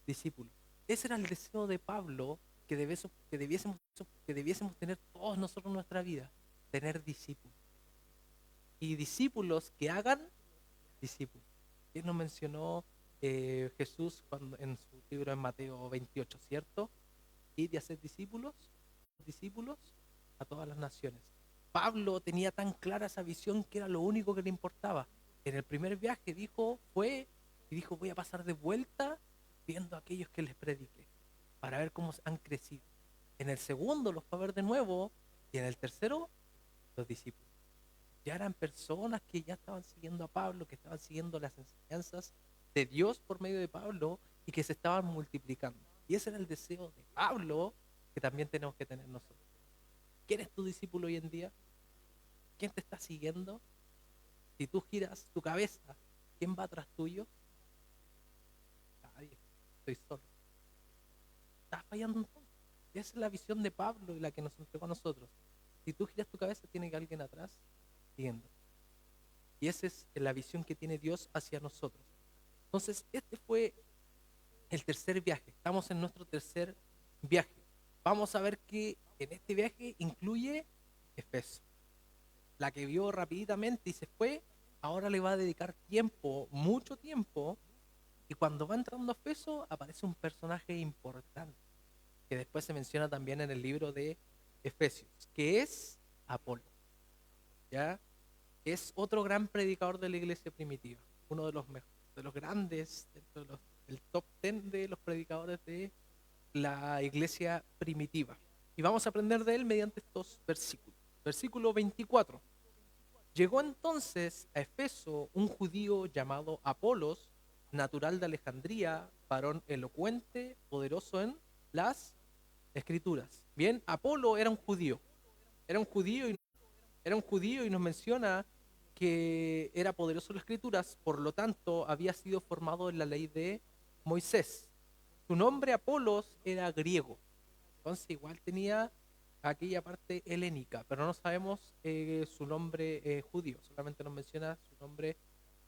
discípulos. Ese era el deseo de Pablo que debiésemos tener todos nosotros en nuestra vida, tener discípulos. Y discípulos que hagan discípulos. Él nos mencionó Jesús en su libro en Mateo 28, ¿cierto? Ir y hacer discípulos a todas las naciones. Pablo tenía tan clara esa visión que era lo único que le importaba. En el primer viaje dijo, voy a pasar de vuelta viendo a aquellos que les prediqué, para ver cómo han crecido. En el segundo los va a ver de nuevo, y en el tercero, los discípulos. Ya eran personas que ya estaban siguiendo a Pablo, que estaban siguiendo las enseñanzas de Dios por medio de Pablo y que se estaban multiplicando. Y ese era el deseo de Pablo que también tenemos que tener nosotros. ¿Quién es tu discípulo hoy en día? ¿Quién te está siguiendo? Si tú giras tu cabeza, ¿quién va atrás tuyo? Nadie. Estoy solo. Estás fallando un poco. Esa es la visión de Pablo y la que nos entregó a nosotros. Si tú giras tu cabeza, tiene que alguien atrás siguiendo. Y esa es la visión que tiene Dios hacia nosotros. Entonces, este fue el tercer viaje. Estamos en nuestro tercer viaje. Vamos a ver que en este viaje incluye Efeso. La que vio rapiditamente y se fue, ahora le va a dedicar tiempo, mucho tiempo, y cuando va entrando a Efeso aparece un personaje importante, que después se menciona también en el libro de Efesios, que es Apolo, ¿ya? Es otro gran predicador de la iglesia primitiva, uno de los de los grandes, dentro de del top 10 de los predicadores de la iglesia primitiva. Y vamos a aprender de él mediante estos versículos. Versículo 24. Llegó entonces a Efeso un judío llamado Apolos, natural de Alejandría, varón elocuente, poderoso en las escrituras. Bien, Apolo era un judío y, era un judío y nos menciona que era poderoso en las escrituras, por lo tanto había sido formado en la ley de Moisés. Su nombre Apolos era griego, entonces igual tenía aquella parte helénica, pero no sabemos su nombre judío, solamente nos menciona su nombre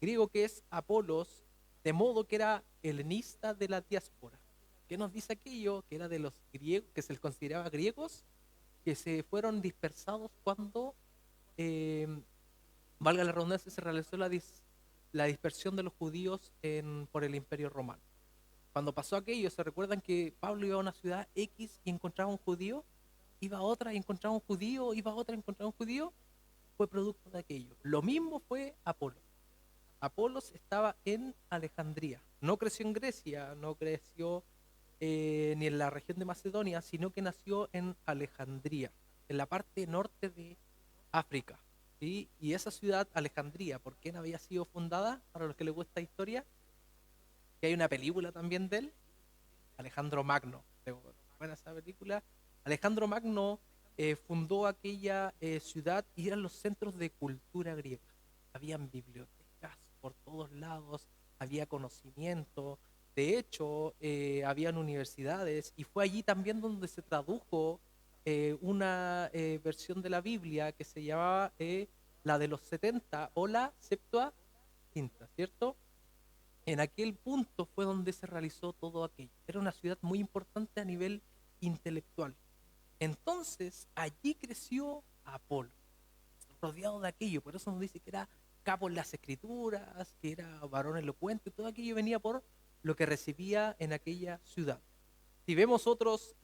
griego que es Apolos, de modo que era helenista de la diáspora. ¿Qué nos dice aquello? Que era de los griegos, que se les consideraba griegos, que se fueron dispersados cuando, eh, valga la redundancia, se realizó la dispersión de los judíos por el Imperio Romano. Cuando pasó aquello, ¿se recuerdan que Pablo iba a una ciudad X y encontraba un judío? Iba a otra y encontraba un judío, iba a otra y encontraba un judío. Fue producto de aquello. Lo mismo fue Apolo. Apolos estaba en Alejandría. No creció en Grecia, no creció ni en la región de Macedonia, sino que nació en Alejandría, en la parte norte de África. ¿Sí? Y esa ciudad, Alejandría, ¿por qué no había sido fundada? Para los que les gusta historia, que hay una película también de él, Alejandro Magno. Buena esa película. Alejandro Magno fundó aquella ciudad y eran los centros de cultura griega. Habían bibliotecas por todos lados, había conocimiento. De hecho, habían universidades y fue allí también donde se tradujo una versión de la Biblia que se llamaba la de los 70 o la Septuaginta, ¿cierto? En aquel punto fue donde se realizó todo aquello. Era una ciudad muy importante a nivel intelectual. Entonces, allí creció Apolo, rodeado de aquello. Por eso nos dice que era capo en las escrituras, que era varón elocuente. Todo aquello venía por lo que recibía en aquella ciudad. Si vemos otros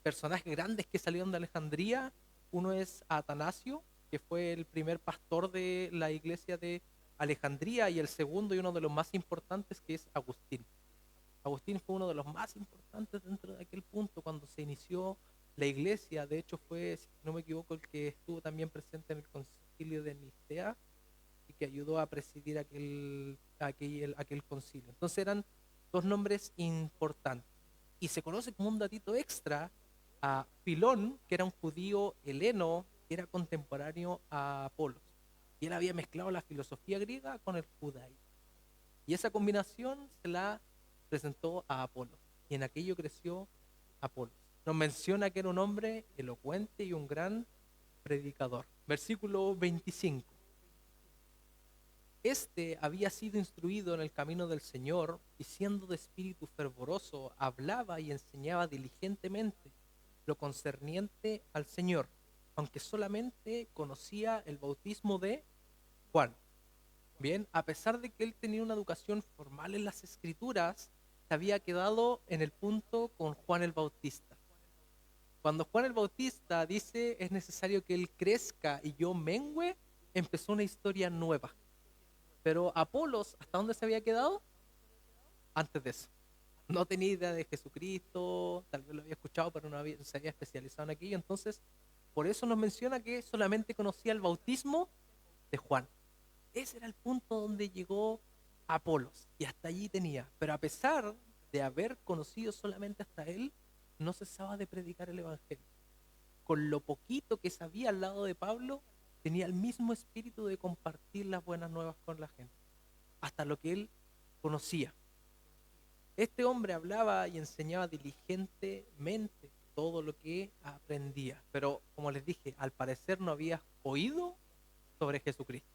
personajes grandes que salieron de Alejandría, uno es Atanasio, que fue el primer pastor de la iglesia de Alejandría, y el segundo y uno de los más importantes, que es Agustín. Agustín fue uno de los más importantes dentro de aquel punto cuando se inició la iglesia. De hecho fue, si no me equivoco, el que estuvo también presente en el concilio de Nicea y que ayudó a presidir aquel concilio. Entonces eran dos nombres importantes. Y se conoce como un datito extra a Filón, que era un judío heleno, que era contemporáneo a Apolos. Y él había mezclado la filosofía griega con el judaísmo. Y esa combinación se la presentó a Apolos. Y en aquello creció Apolos. Nos menciona que era un hombre elocuente y un gran predicador. Versículo 25. Este había sido instruido en el camino del Señor y siendo de espíritu fervoroso, hablaba y enseñaba diligentemente lo concerniente al Señor, aunque solamente conocía el bautismo de Juan. Bien, a pesar de que él tenía una educación formal en las escrituras, se había quedado en el punto con Juan el Bautista. Cuando Juan el Bautista dice es necesario que él crezca y yo mengüe, empezó una historia nueva. Pero Apolos, ¿hasta dónde se había quedado? Antes de eso. No tenía idea de Jesucristo, tal vez lo había escuchado, pero no se había especializado en aquello. Entonces, por eso nos menciona que solamente conocía el bautismo de Juan. Ese era el punto donde llegó Apolos y hasta allí tenía. Pero a pesar de haber conocido solamente hasta él, no cesaba de predicar el evangelio. Con lo poquito que sabía al lado de Pablo, tenía el mismo espíritu de compartir las buenas nuevas con la gente, hasta lo que él conocía. Este hombre hablaba y enseñaba diligentemente todo lo que aprendía, pero como les dije, al parecer no había oído sobre Jesucristo.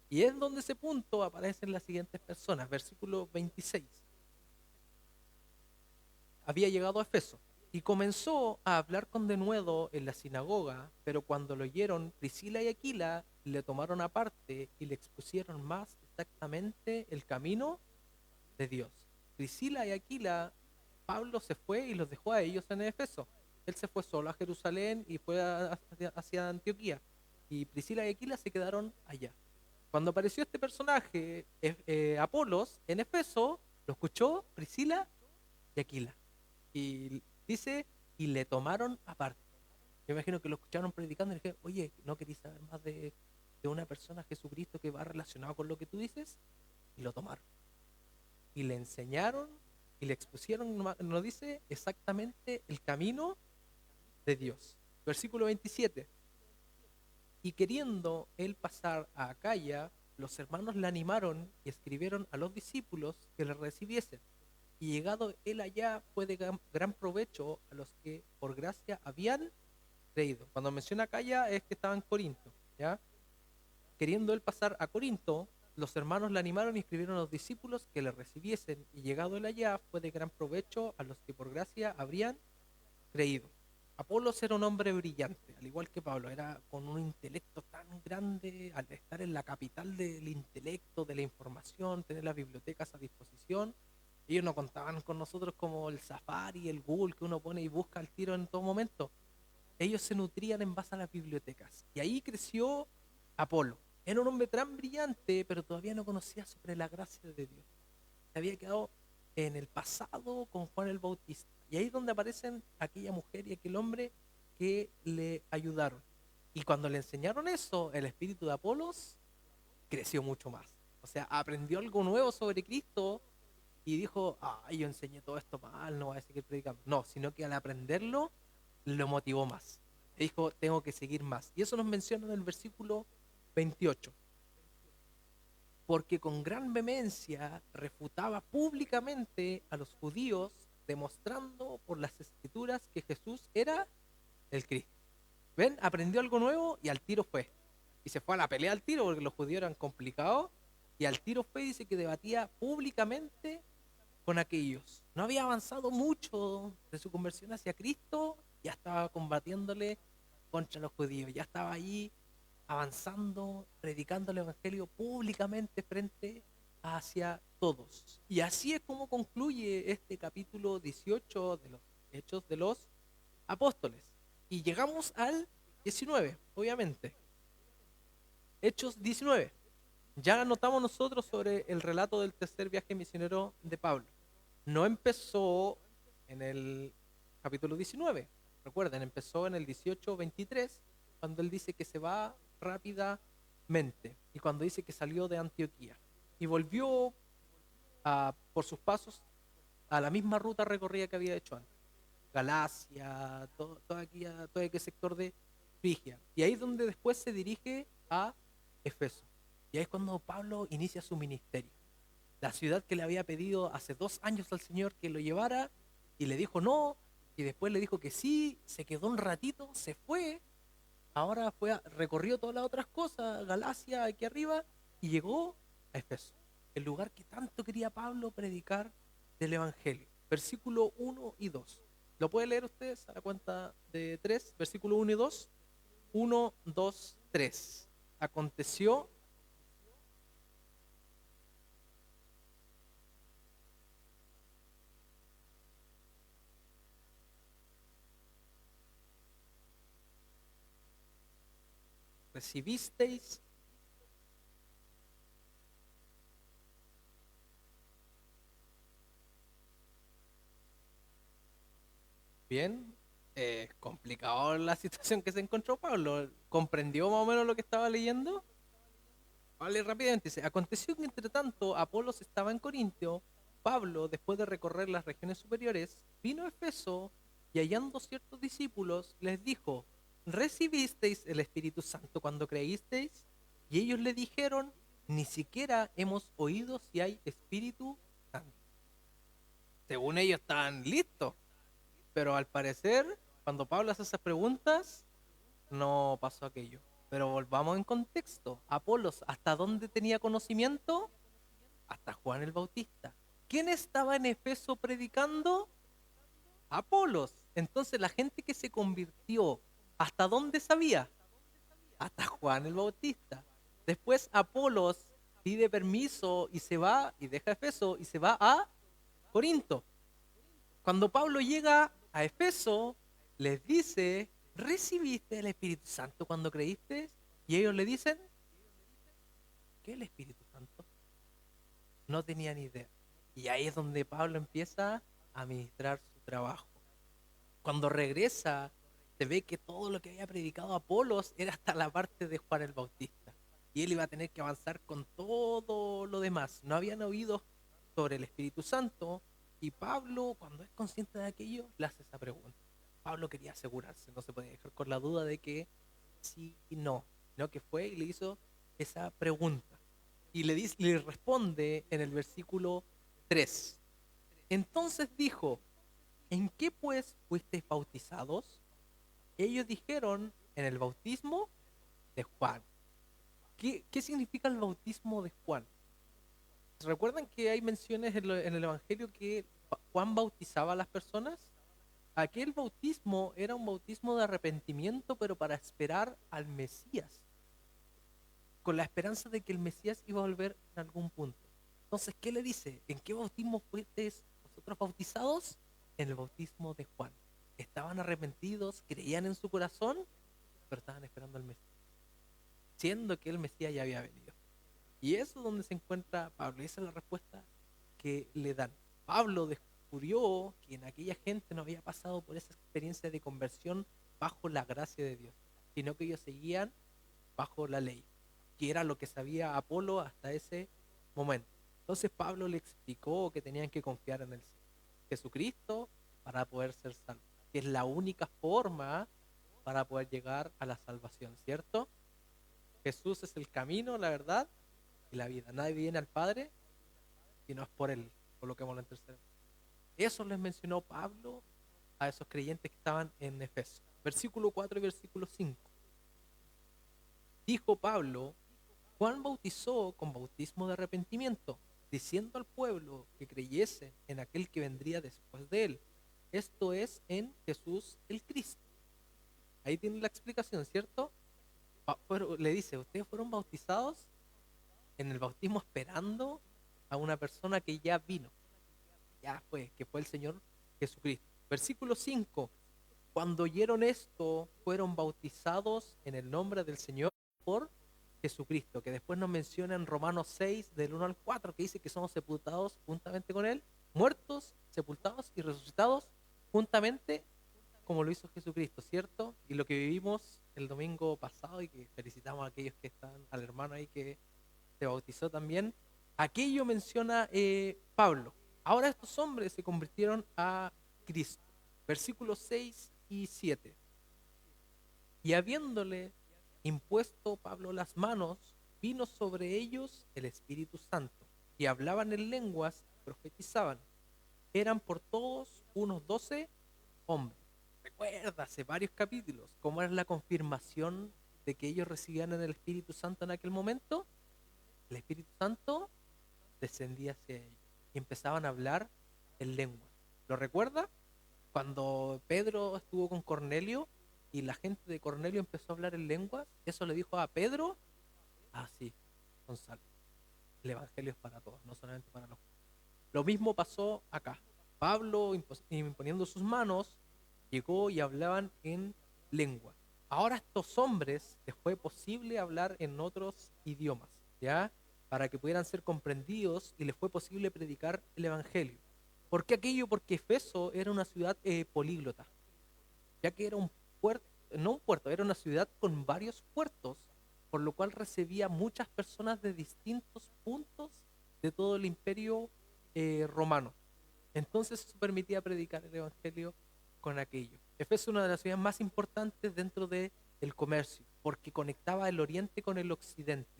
Y es donde ese punto aparecen las siguientes personas. Versículo 26. Había llegado a Efeso y comenzó a hablar con denuedo en la sinagoga, pero cuando lo oyeron, Priscila y Aquila le tomaron aparte y le expusieron más exactamente el camino de Dios. Priscila y Aquila, Pablo se fue y los dejó a ellos en Efeso. Él se fue solo a Jerusalén y fue hacia Antioquía. Y Priscila y Aquila se quedaron allá. Cuando apareció este personaje, Apolos, en Efeso, lo escuchó Priscila y Aquila. Y dice, y le tomaron aparte. Yo imagino que lo escucharon predicando y le dijeron, oye, ¿no queréis saber más de una persona, Jesucristo, que va relacionado con lo que tú dices? Y lo tomaron. Y le enseñaron y le expusieron, nos dice exactamente el camino de Dios. Versículo 27. Y queriendo él pasar a Acaya, los hermanos le animaron y escribieron a los discípulos que le recibiesen. Y llegado él allá fue de gran provecho a los que por gracia habían creído. Cuando menciona Acaya es que estaba en Corinto, ¿ya? Queriendo él pasar a Corinto, los hermanos le animaron y escribieron a los discípulos que le recibiesen. Y llegado él allá fue de gran provecho a los que por gracia habrían creído. Apolos era un hombre brillante, al igual que Pablo, era con un intelecto tan grande, al estar en la capital del intelecto, de la información, tener las bibliotecas a disposición. Ellos no contaban con nosotros como el Safari, el Google, que uno pone y busca al tiro en todo momento. Ellos se nutrían en base a las bibliotecas. Y ahí creció Apolo. Era un hombre tan brillante, pero todavía no conocía sobre la gracia de Dios. Se había quedado en el pasado con Juan el Bautista. Y ahí es donde aparecen aquella mujer y aquel hombre que le ayudaron. Y cuando le enseñaron eso, el espíritu de Apolos creció mucho más. O sea, aprendió algo nuevo sobre Cristo y dijo, yo enseñé todo esto mal, no voy a seguir predicando. No, sino que al aprenderlo, lo motivó más. Dijo, tengo que seguir más. Y eso nos menciona en el versículo 28. Porque con gran vehemencia refutaba públicamente a los judíos, demostrando por las escrituras que Jesús era el Cristo. ¿Ven? Aprendió algo nuevo y al tiro fue. Y se fue a la pelea al tiro porque los judíos eran complicados. Y al tiro fue y dice que debatía públicamente con aquellos. No había avanzado mucho de su conversión hacia Cristo, ya estaba combatiéndole contra los judíos, ya estaba allí avanzando, predicando el Evangelio públicamente frente hacia todos. Y así es como concluye este capítulo 18 de los Hechos de los Apóstoles. Y llegamos al 19, obviamente. Hechos 19. Ya notamos nosotros sobre el relato del tercer viaje misionero de Pablo. No empezó en el capítulo 19. Recuerden, empezó en el 18:23, cuando él dice que se va rápidamente y cuando dice que salió de Antioquía y volvió por sus pasos a la misma ruta recorrida que había hecho antes. Galacia, todo aquel sector de Frigia. Y ahí es donde después se dirige a Efeso. Y ahí es cuando Pablo inicia su ministerio. La ciudad que le había pedido hace 2 años al Señor que lo llevara y le dijo no, y después le dijo que sí, se quedó un ratito, se fue, ahora recorrió todas las otras cosas, Galacia, aquí arriba, y llegó a Efeso, el lugar que tanto quería Pablo predicar del Evangelio. Versículo 1 y 2. ¿Lo puede leer ustedes a la cuenta de 3? Versículo 1 y 2. 1, 2, 3. Aconteció recibisteis bien. Complicado la situación que se encontró Pablo. ¿Comprendió más o menos lo que estaba leyendo? Vale, rápidamente dice, aconteció que entre tanto Apolos estaba en Corintio, Pablo, después de recorrer las regiones superiores, vino a Efeso y hallando ciertos discípulos, les dijo, ¿recibisteis el Espíritu Santo cuando creísteis? Y ellos le dijeron, ni siquiera hemos oído si hay Espíritu Santo. Según ellos estaban listos, pero al parecer, cuando Pablo hace esas preguntas, no pasó aquello. Pero volvamos en contexto. Apolos, ¿hasta dónde tenía conocimiento? Hasta Juan el Bautista. ¿Quién estaba en Efeso predicando? Apolos. Entonces la gente que se convirtió, ¿hasta dónde sabía? Hasta Juan el Bautista. Después Apolos pide permiso y se va y deja Efeso y se va a Corinto. Cuando Pablo llega a Efeso, les dice, ¿recibiste el Espíritu Santo cuando creíste? Y ellos le dicen, ¿qué es el Espíritu Santo? No tenían idea. Y ahí es donde Pablo empieza a administrar su trabajo. Cuando regresa, se ve que todo lo que había predicado Apolos era hasta la parte de Juan el Bautista. Y él iba a tener que avanzar con todo lo demás. No habían oído sobre el Espíritu Santo. Y Pablo, cuando es consciente de aquello, le hace esa pregunta. Pablo quería asegurarse, no se podía dejar con la duda de que sí y no. No, que fue y le hizo esa pregunta. Y le responde en el versículo 3. Entonces dijo, ¿en qué pues fuisteis bautizados? Ellos dijeron, en el bautismo de Juan. ¿Qué significa el bautismo de Juan? ¿Recuerdan que hay menciones en el Evangelio que Juan bautizaba a las personas? Aquel bautismo era un bautismo de arrepentimiento, pero para esperar al Mesías, con la esperanza de que el Mesías iba a volver en algún punto. Entonces, ¿qué le dice? ¿En qué bautismo fuisteis vosotros bautizados? En el bautismo de Juan. Estaban arrepentidos, creían en su corazón, pero estaban esperando al Mesías, siendo que el Mesías ya había venido. Y eso es donde se encuentra Pablo, y esa es la respuesta que le dan. Pablo descubrió que en aquella gente no había pasado por esa experiencia de conversión bajo la gracia de Dios, sino que ellos seguían bajo la ley, que era lo que sabía Apolo hasta ese momento. Entonces Pablo le explicó que tenían que confiar en el Jesucristo para poder ser salvos, que es la única forma para poder llegar a la salvación, ¿cierto? Jesús es el camino, la verdad y la vida. Nadie viene al Padre si no es por Él. Coloquémoslo en tercero. Eso les mencionó Pablo a esos creyentes que estaban en Efeso. Versículo 4 y versículo 5. Dijo Pablo, Juan bautizó con bautismo de arrepentimiento, diciendo al pueblo que creyese en aquel que vendría después de él. Esto es en Jesús el Cristo. Ahí tiene la explicación, ¿cierto? Pero le dice, ustedes fueron bautizados en el bautismo esperando a una persona que ya vino, ya fue, que fue el Señor Jesucristo. Versículo 5. Cuando oyeron esto, fueron bautizados en el nombre del Señor por Jesucristo, que después nos menciona en Romanos 6, del 1 al 4, que dice que somos sepultados juntamente con Él, muertos, sepultados y resucitados juntamente como lo hizo Jesucristo, ¿cierto? Y lo que vivimos el domingo pasado y que felicitamos a aquellos que están, al hermano ahí que se bautizó también, aquello menciona Pablo. Ahora estos hombres se convirtieron a Cristo. Versículos 6 y 7. Y habiéndole impuesto Pablo las manos, vino sobre ellos el Espíritu Santo, y hablaban en lenguas, profetizaban. Eran por todos unos 12 hombres. Recuerda, hace varios capítulos, cómo era la confirmación de que ellos recibían en el Espíritu Santo en aquel momento. El Espíritu Santo descendía hacia ellos y empezaban a hablar en lengua. ¿Lo recuerda? Cuando Pedro estuvo con Cornelio y la gente de Cornelio empezó a hablar en lenguas, eso le dijo a Pedro, sí, Gonzalo, el Evangelio es para todos, no solamente para los judíos. Lo mismo pasó acá. Pablo, imponiendo sus manos, llegó y hablaban en lengua. Ahora a estos hombres les fue posible hablar en otros idiomas, ¿ya? Para que pudieran ser comprendidos y les fue posible predicar el Evangelio. ¿Por qué aquello? Porque Efeso era una ciudad políglota, ya que era un puerto, no un puerto, era una ciudad con varios puertos, por lo cual recibía muchas personas de distintos puntos de todo el imperio romano. Entonces eso permitía predicar el Evangelio con aquello. Efeso es una de las ciudades más importantes dentro del comercio, porque conectaba el oriente con el occidente.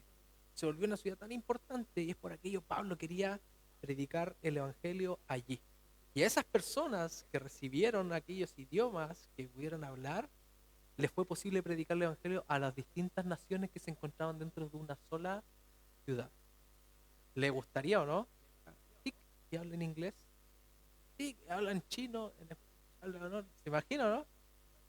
Se volvió una ciudad tan importante y es por aquello Pablo quería predicar el Evangelio allí. Y a esas personas que recibieron aquellos idiomas que pudieron hablar, les fue posible predicar el Evangelio a las distintas naciones que se encontraban dentro de una sola ciudad. ¿Le gustaría o no? Sí, que hablen inglés. Sí, que hablan chino. ¿No? ¿Se imagina, no?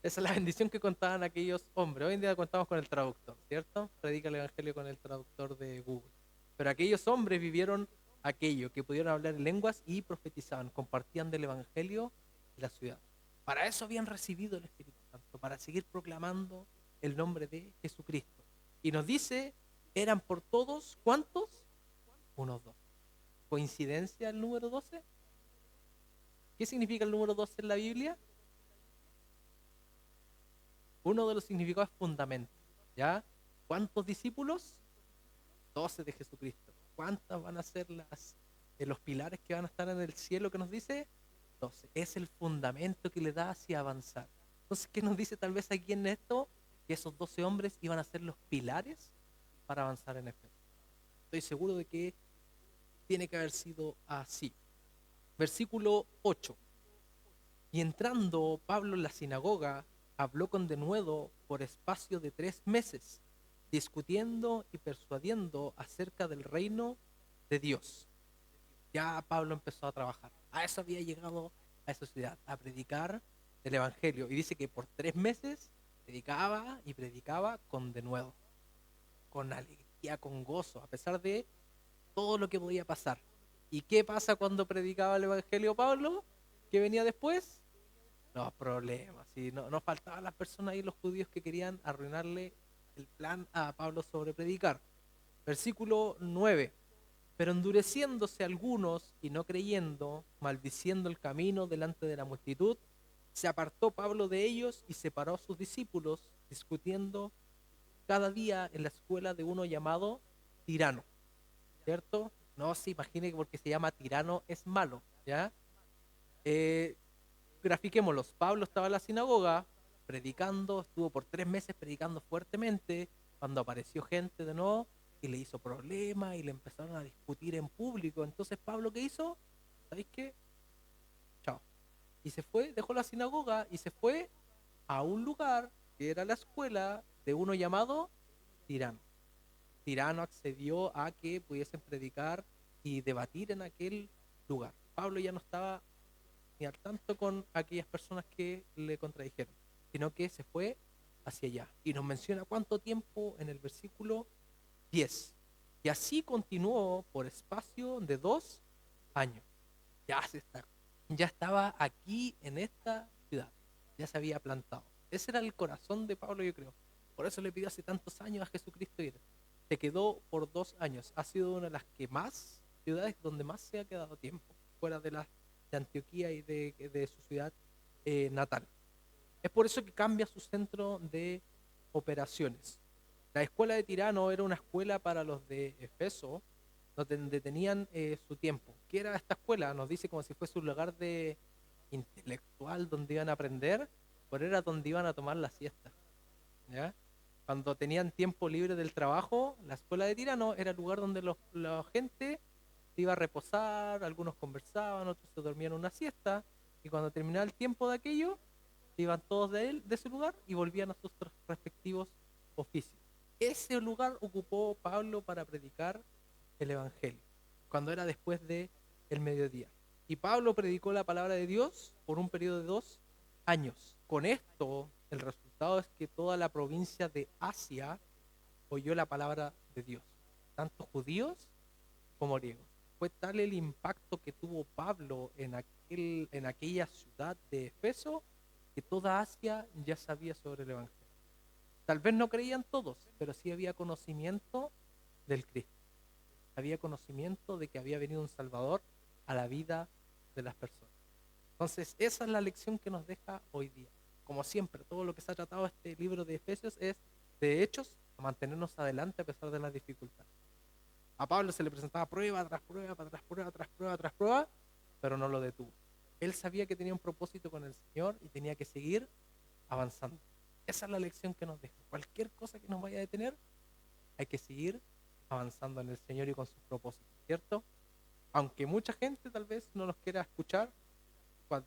Esa es la bendición que contaban aquellos hombres. Hoy en día contamos con el traductor, ¿cierto? Predica el Evangelio con el traductor de Google. Pero aquellos hombres vivieron aquello, que pudieron hablar en lenguas y profetizaban, compartían del Evangelio en la ciudad. Para eso habían recibido el Espíritu Santo, para seguir proclamando el nombre de Jesucristo. Y nos dice, eran por todos, ¿cuántos? Unos 12. ¿Coincidencia el número 12? ¿Qué significa el número 12 en la Biblia? Uno de los significados es fundamento. ¿Ya? ¿Cuántos discípulos? 12 de Jesucristo. ¿Cuántas van a ser los pilares que van a estar en el cielo que nos dice? 12. Es el fundamento que le da hacia avanzar. Entonces, ¿qué nos dice tal vez aquí en esto? Que esos 12 hombres iban a ser los pilares para avanzar en Efeso. Estoy seguro de que tiene que haber sido así. Versículo 8. Y entrando Pablo en la sinagoga, habló con denuedo por espacio de 3 meses, discutiendo y persuadiendo acerca del reino de Dios. Ya Pablo empezó a trabajar. A eso había llegado a esa ciudad, a predicar el evangelio. Y dice que por 3 meses predicaba y predicaba con denuedo, con alegría, con gozo, a pesar de todo lo que podía pasar. ¿Y qué pasa cuando predicaba el evangelio Pablo? ¿Qué venía después? Los problemas. Y no faltaban las personas y los judíos que querían arruinarle el plan a Pablo sobre predicar. Versículo 9. Pero endureciéndose algunos y no creyendo, maldiciendo el camino delante de la multitud, se apartó Pablo de ellos y separó a sus discípulos, discutiendo cada día en la escuela de uno llamado Tirano. ¿Cierto? No se imagine que porque se llama tirano es malo, ¿ya? Eh, Grafiquémoslos. Pablo estaba en la sinagoga predicando, estuvo por 3 meses predicando fuertemente, cuando apareció gente de nuevo y le hizo problemas y le empezaron a discutir en público. Entonces Pablo, ¿qué hizo? ¿Sabéis qué? Chao. Y se fue, dejó la sinagoga y se fue a un lugar que era la escuela de uno llamado Tirano. Tirano accedió a que pudiesen predicar y debatir en aquel lugar. Pablo ya no estaba ni al tanto con aquellas personas que le contradijeron, sino que se fue hacia allá. Y nos menciona cuánto tiempo en el versículo 10. Y así continuó por espacio de 2 años. Ya estaba aquí en esta ciudad, ya se había plantado. Ese era el corazón de Pablo, yo creo. Por eso le pidió hace tantos años a Jesucristo ir. Se quedó por 2 años. Ha sido una de las que más, ciudades donde más se ha quedado tiempo, fuera de Antioquía y de su ciudad natal. Es por eso que cambia su centro de operaciones. La escuela de Tirano era una escuela para los de Efeso, donde tenían su tiempo. ¿Qué era esta escuela? Nos dice como si fuese un lugar de intelectual donde iban a aprender, pero era donde iban a tomar la siesta. ¿Ya? Cuando tenían tiempo libre del trabajo, la escuela de Tirano era el lugar donde la gente se iba a reposar, algunos conversaban, otros se dormían una siesta, y cuando terminaba el tiempo de aquello, se iban todos de ese lugar y volvían a sus respectivos oficios. Ese lugar ocupó Pablo para predicar el Evangelio, cuando era después de el mediodía. Y Pablo predicó la palabra de Dios por un periodo de 2 años. Con esto, el resultado es que toda la provincia de Asia oyó la palabra de Dios, tanto judíos como griegos. Fue tal el impacto que tuvo Pablo en aquella ciudad de Efeso que toda Asia ya sabía sobre el Evangelio. Tal vez no creían todos, pero sí había conocimiento del Cristo. Había conocimiento de que había venido un Salvador a la vida de las personas. Entonces, esa es la lección que nos deja hoy día. Como siempre, todo lo que se ha tratado este libro de Efesios es, de hechos, a mantenernos adelante a pesar de las dificultades. A Pablo se le presentaba prueba tras prueba, tras prueba, tras prueba, tras prueba, pero no lo detuvo. Él sabía que tenía un propósito con el Señor y tenía que seguir avanzando. Esa es la lección que nos deja. Cualquier cosa que nos vaya a detener, hay que seguir avanzando en el Señor y con sus propósitos, ¿cierto? Aunque mucha gente tal vez no nos quiera escuchar,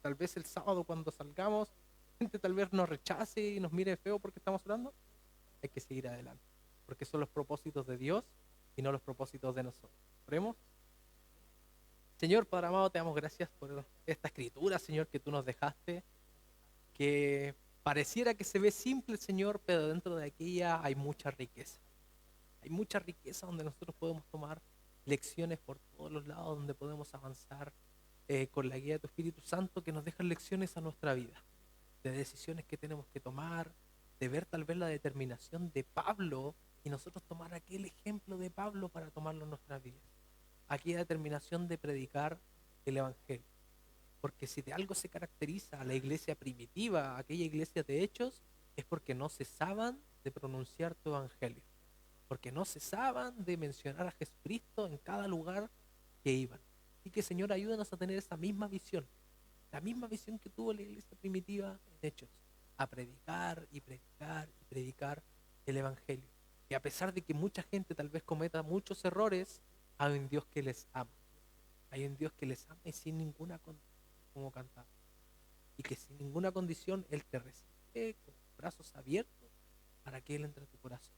tal vez el sábado cuando salgamos, gente tal vez nos rechace y nos mire feo porque estamos orando, hay que seguir adelante, porque son los propósitos de Dios y no los propósitos de nosotros. ¿Oremos? Señor Padre amado, te damos gracias por esta escritura, Señor, que tú nos dejaste, que pareciera que se ve simple, Señor, pero dentro de aquella hay mucha riqueza. Hay mucha riqueza donde nosotros podemos tomar lecciones por todos los lados, donde podemos avanzar con la guía de tu Espíritu Santo que nos deja lecciones a nuestra vida. de decisiones que tenemos que tomar, de ver tal vez la determinación de Pablo y nosotros tomar aquel ejemplo de Pablo para tomarlo en nuestras vidas. Aquella determinación de predicar el Evangelio. Porque si de algo se caracteriza a la iglesia primitiva, aquella iglesia de hechos, es porque no cesaban de pronunciar tu Evangelio. Porque no cesaban de mencionar a Jesucristo en cada lugar que iban. Así que Señor, ayúdanos a tener esa misma visión, la misma visión que tuvo la iglesia primitiva en Hechos, a predicar y predicar y predicar el Evangelio. Y a pesar de que mucha gente tal vez cometa muchos errores, hay un Dios que les ama. Hay un Dios que les ama y sin ninguna condición, como cantaba. Y que sin ninguna condición Él te recibe con los brazos abiertos para que Él entre a tu corazón.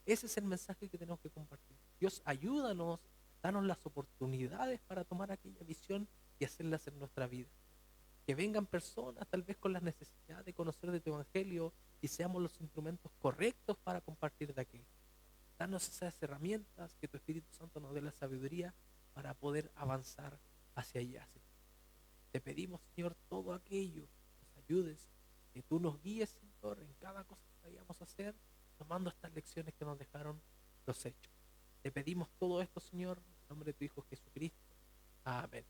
Ese es el mensaje que tenemos que compartir. Dios, ayúdanos, danos las oportunidades para tomar aquella visión y hacerlas en nuestra vida. Que vengan personas tal vez con la necesidad de conocer de tu Evangelio y seamos los instrumentos correctos para compartir de aquello. Danos esas herramientas, que tu Espíritu Santo nos dé la sabiduría para poder avanzar hacia allá, Señor. Te pedimos, Señor, todo aquello, que nos ayudes, que tú nos guíes, Señor, en cada cosa que vayamos a hacer, tomando estas lecciones que nos dejaron los hechos. Te pedimos todo esto, Señor, en nombre de tu Hijo Jesucristo. Amén.